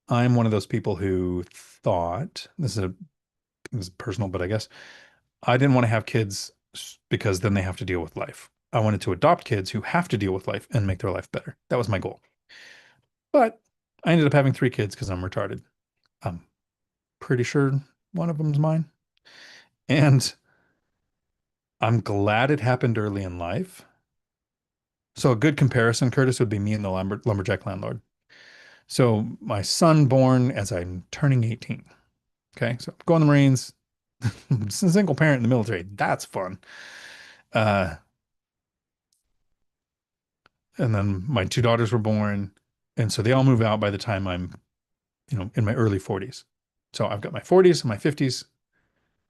I'm one of those people who thought this is personal, but I guess I didn't want to have kids because then they have to deal with life. I wanted to adopt kids who have to deal with life and make their life better. That was my goal. But I ended up having 3 kids because I'm retarded. I'm pretty sure one of them's mine. And I'm glad it happened early in life. So a good comparison, Curtis, would be me and the lumberjack landlord. So my son born as I'm turning 18. Okay. So go in the Marines, single parent in the military. That's fun. Uh, and then my 2 daughters were born. And so they all move out by the time I'm, in my early 40s. So I've got my 40s and my 50s,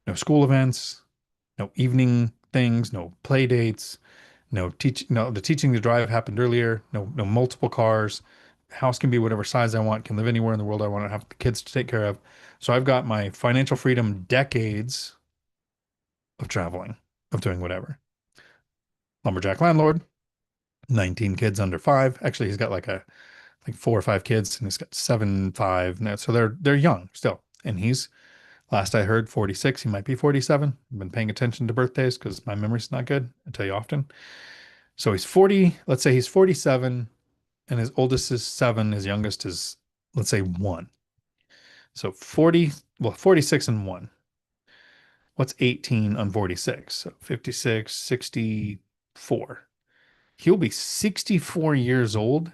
no school events, no evening things, no play dates, the teaching to drive happened earlier, no multiple cars. House can be whatever size I want, can live anywhere in the world I want to have the kids to take care of. So I've got my financial freedom, decades of traveling, of doing whatever. Lumberjack landlord, 19 kids under 5. Actually, he's got like 4 or 5 kids and he's got 7, 5. So they're young still. And he's last I heard 46, he might be 47. I've been paying attention to birthdays because my memory's not good. I tell you often. So he's 40, let's say he's 47, and his oldest is 7, his youngest is, let's say, 1. So 46 and 1. What's 18 on 46? So 56, 64. He'll be 64 years old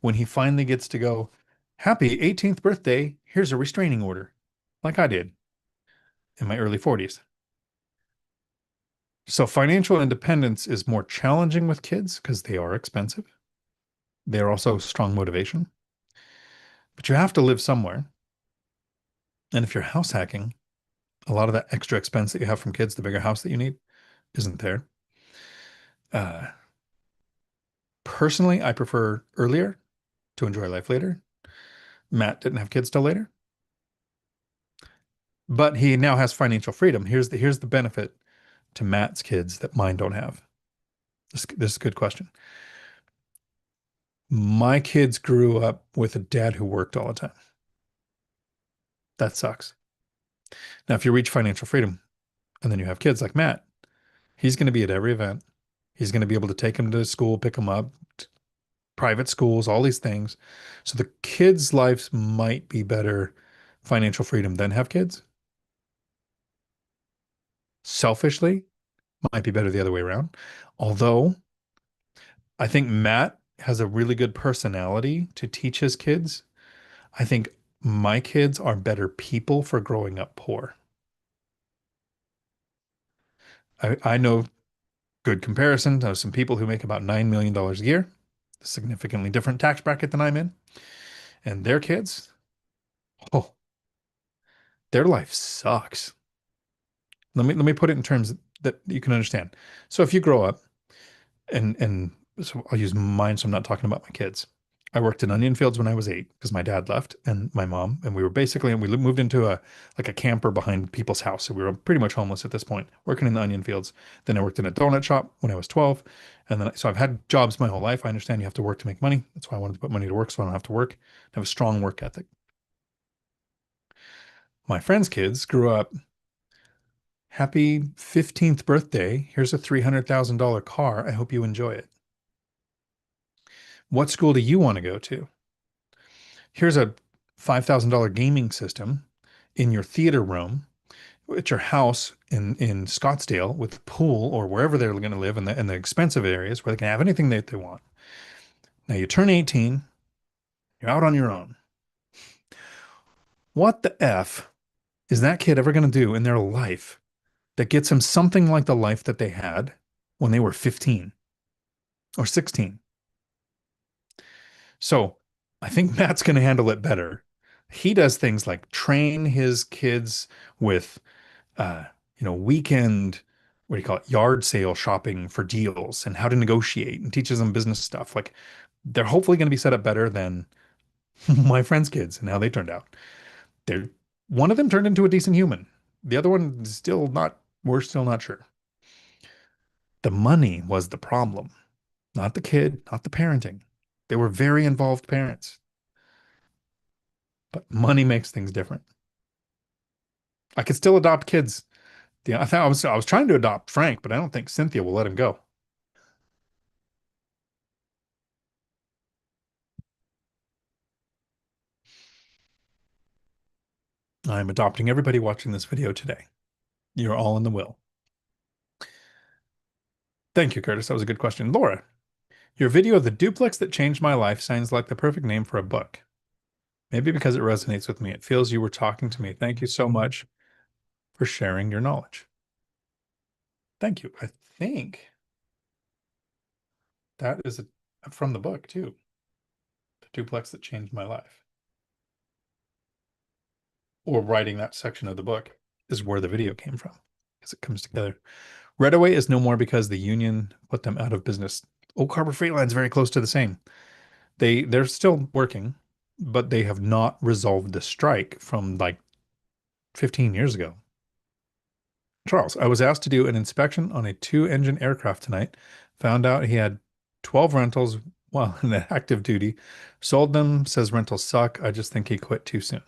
when he finally gets to go, happy 18th birthday, here's a restraining order, like I did in my early 40s. So financial independence is more challenging with kids because they are expensive. They're also strong motivation. But you have to live somewhere. And if you're house hacking, a lot of that extra expense that you have from kids, the bigger house that you need, isn't there. Uh, Personally, I prefer earlier to enjoy life later. Matt didn't have kids till later, but he now has financial freedom. Here's the benefit to Matt's kids that mine don't have. This is a good question. My kids grew up with a dad who worked all the time. That sucks. Now, if you reach financial freedom and then you have kids like Matt, he's going to be at every event. He's going to be able to take them to school, pick them up, private schools, all these things. So the kids' lives might be better financial freedom than have kids. Selfishly, might be better the other way around. Although I think Matt has a really good personality to teach his kids. I think my kids are better people for growing up poor. I know good comparison of some people who make about $9 million a year, significantly different tax bracket than I'm in, and their kids, oh, their life sucks. Let me put it in terms that you can understand. So if you grow up and so I'll use mine, so I'm not talking about my kids. I worked in onion fields when I was 8 because my dad left and my mom, and we were basically, and we moved into a camper behind people's house. So we were pretty much homeless at this point, working in the onion fields. Then I worked in a donut shop when I was 12. And then, so I've had jobs my whole life. I understand you have to work to make money. That's why I wanted to put money to work so I don't have to work. I have a strong work ethic. My friends' kids grew up, happy 15th birthday. Here's a $300,000 car. I hope you enjoy it. What school do you want to go to? Here's a $5,000 gaming system in your theater room at your house in Scottsdale with a pool or wherever they're going to live in the expensive areas where they can have anything that they want. Now you turn 18, you're out on your own. What the F is that kid ever going to do in their life that gets them something like the life that they had when they were 15 or 16? So I think Matt's going to handle it better. He does things like train his kids with, uh, weekend, what do you call it, yard sale shopping for deals and how to negotiate and teaches them business stuff. Like they're hopefully going to be set up better than my friends' kids and how they turned out. They're one of them turned into a decent human. The other one is still not, we're still not sure. The money was the problem, not the kid, not the parenting. They were very involved parents, but money makes things different. I could still adopt kids. Yeah, I was trying to adopt Frank, but I don't think Cynthia will let him go. I'm adopting everybody watching this video today. You're all in the will. Thank you, Curtis. That was a good question. Laura, your video of the duplex that changed my life sounds like the perfect name for a book. Maybe because it resonates with me. It feels you were talking to me. Thank you so much for sharing your knowledge. Thank you. I think that is from the book too. The duplex that changed my life. Or writing that section of the book is where the video came from because it comes together. Redaway is no more because the union put them out of business. Oak Harbor Freight Line's very close to the same. They're still working, but they have not resolved the strike from like 15 years ago. Charles, I was asked to do an inspection on a 2-engine aircraft tonight. Found out he had 12 rentals while in active duty. Sold them, says rentals suck. I just think he quit too soon.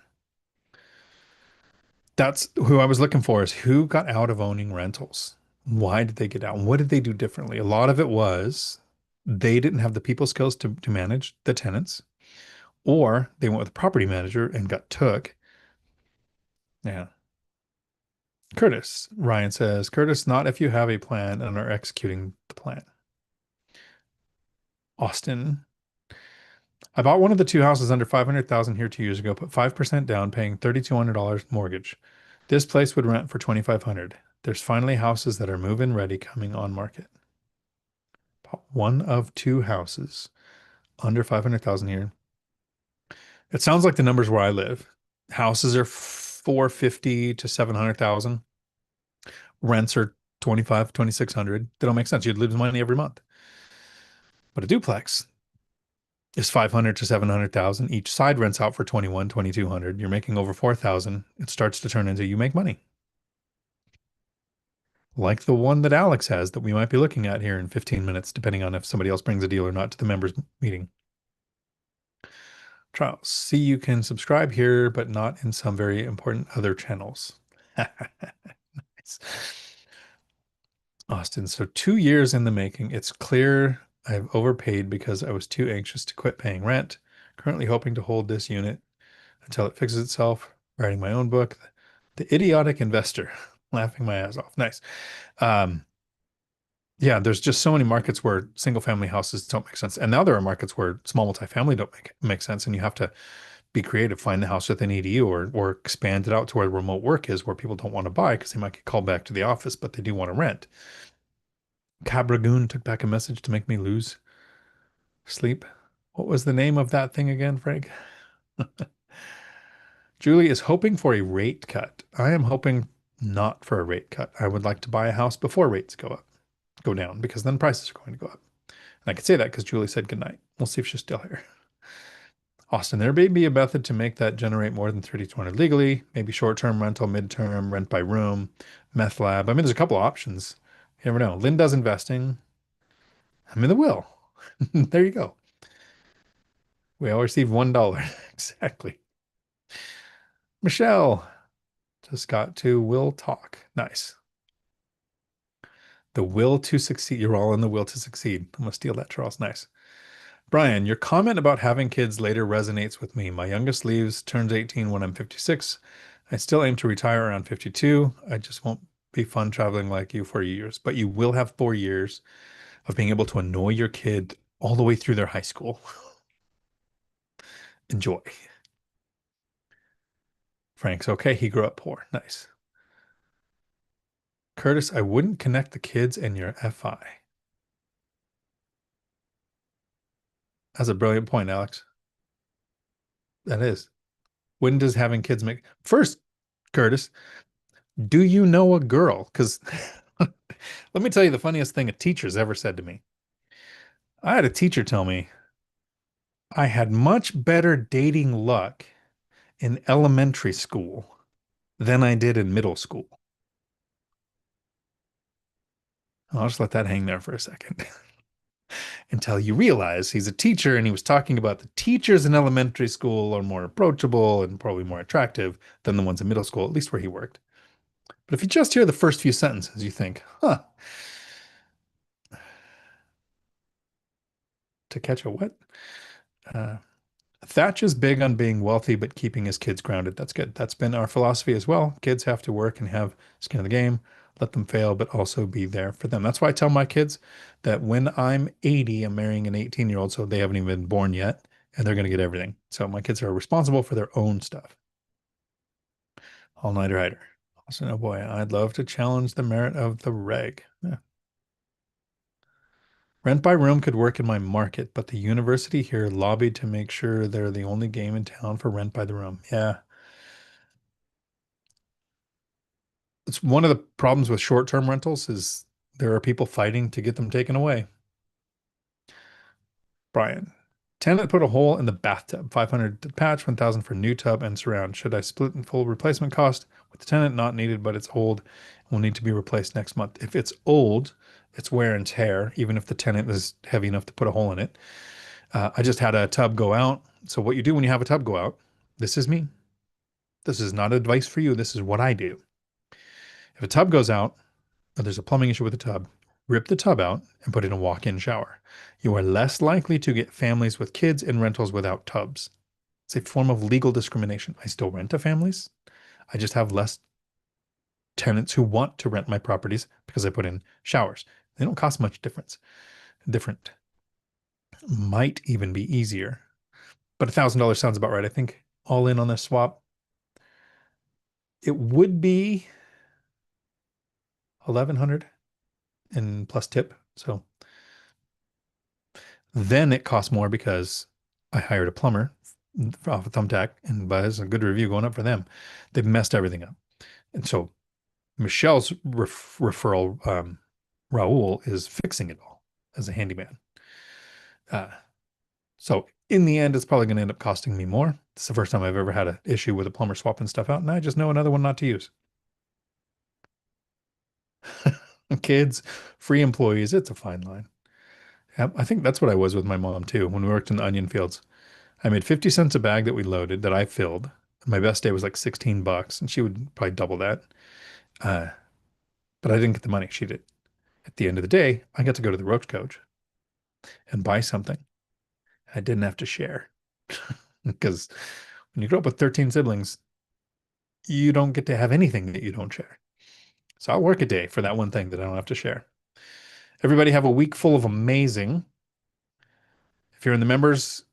That's who I was looking for, is who got out of owning rentals. Why did they get out? What did they do differently? A lot of it was they didn't have the people skills to manage the tenants, or they went with a property manager and got took. Yeah. Curtis, Ryan says, Curtis, not if you have a plan and are executing the plan. Austin, I bought one of the 2 houses under 500,000 here 2 years ago, put 5% down, paying $3,200 mortgage. This place would rent for 2,500. There's finally houses that are move-in ready coming on market. Bought one of 2 houses under 500,000 here. It sounds like the numbers where I live. Houses are 450 to 700,000. Rents are 25, 2,600. They don't make sense. You'd lose money every month. But a duplex, is 500 to 700,000. Each side rents out for 21, 2,200. You're making over 4,000. It starts to turn into you make money. Like the one that Alex has that we might be looking at here in 15 minutes, depending on if somebody else brings a deal or not to the members meeting. Charles, see, you can subscribe here, but not in some very important other channels. Nice. Austin, so 2 years in the making. It's clear I've overpaid because I was too anxious to quit paying rent. Currently hoping to hold this unit until it fixes itself. Writing my own book, The Idiotic Investor. Laughing my ass off. Nice. Um, yeah, there's just so many markets where single family houses don't make sense. And now there are markets where small multifamily don't make sense. And you have to be creative, find the house with an EDU or expand it out to where remote work is, where people don't want to buy because they might get called back to the office, but they do want to rent. Cabragoon took back a message to make me lose sleep. What was the name of that thing again, Frank? Julie is hoping for a rate cut. I am hoping not for a rate cut. I would like to buy a house before rates go down, because then prices are going to go up. And I could say that because Julie said goodnight. We'll see if she's still here. Austin, there may be a method to make that generate more than 3,200 legally, maybe short-term rental, mid-term, rent by room, meth lab. I mean, there's a couple options. You never know. Lynn does investing. I'm in the will. There you go. We all receive $1. Exactly. Michelle just got to will talk. Nice. The will to succeed. You're all in the will to succeed. I'm going to steal that, Charles. Nice. Brian, your comment about having kids later resonates with me. My youngest turns 18 when I'm 56. I still aim to retire around 52. I just won't be fun traveling like you for years, but you will have 4 years of being able to annoy your kid all the way through their high school. Enjoy. Frank's okay. He grew up poor. Nice. Curtis, I wouldn't connect the kids and your FI. That's a brilliant point, Alex. That is. When does having kids make first, Curtis, do you know a girl? Because let me tell you the funniest thing a teacher's ever said to me. I had a teacher tell me I had much better dating luck in elementary school than I did in middle school. I'll just let that hang there for a second until you realize he's a teacher and he was talking about the teachers in elementary school are more approachable and probably more attractive than the ones in middle school, at least where he worked. But if you just hear the first few sentences, you think, huh, to catch a what? Uh, Thatch is big on being wealthy, but keeping his kids grounded. That's good. That's been our philosophy as well. Kids have to work and have skin in the game, let them fail, but also be there for them. That's why I tell my kids that when I'm 80, I'm marrying an 18-year-old, so they haven't even been born yet, and they're going to get everything. So my kids are responsible for their own stuff. All-nighter hider. Also, oh boy, I'd love to challenge the merit of the reg. Yeah. Rent by room could work in my market, but the university here lobbied to make sure they're the only game in town for rent by the room. Yeah. It's one of the problems with short-term rentals is there are people fighting to get them taken away. Brian, tenant put a hole in the bathtub, 500 to patch, 1,000 for new tub and surround. Should I split in full replacement cost with the tenant? Not needed, but it's old and will need to be replaced next month. If it's old, it's wear and tear, even if the tenant is heavy enough to put a hole in it. I just had a tub go out. So what you do when you have a tub go out, this is me. This is not advice for you. This is what I do. If a tub goes out, or there's a plumbing issue with the tub, rip the tub out and put in a walk-in shower. You are less likely to get families with kids in rentals without tubs. It's a form of legal discrimination. I still rent to families. I just have less tenants who want to rent my properties because I put in showers. They don't cost much different. Might even be easier. But $1,000 sounds about right. I think all in on this swap, it would be 1,100 and plus tip. So then it costs more because I hired a plumber off of Thumbtack, and there's a good review going up for them. They've messed everything up. And so Michelle's referral, Raul, is fixing it all as a handyman. Uh, So in the end, it's probably going to end up costing me more. It's the first time I've ever had an issue with a plumber swapping stuff out, and I just know another one not to use. Kids, free employees, it's a fine line. Yep, I think that's what I was with my mom too when we worked in the onion fields. I made 50 cents a bag that we loaded that I filled. My best day was like 16 bucks, and she would probably double that. Uh, but I didn't get the money. She did. At the end of the day, I got to go to the Roach Coach and buy something. I didn't have to share because when you grow up with 13 siblings, you don't get to have anything that you don't share. So I'll work a day for that one thing that I don't have to share. Everybody have a week full of amazing. If you're in the members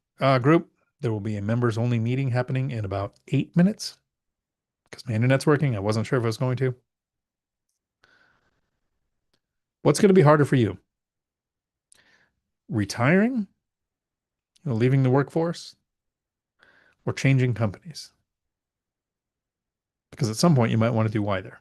group, there will be a members only meeting happening in about 8 minutes because my internet's working. I wasn't sure if I was going to. What's going to be harder for you? Retiring, leaving the workforce, or changing companies? Because at some point you might want to do either.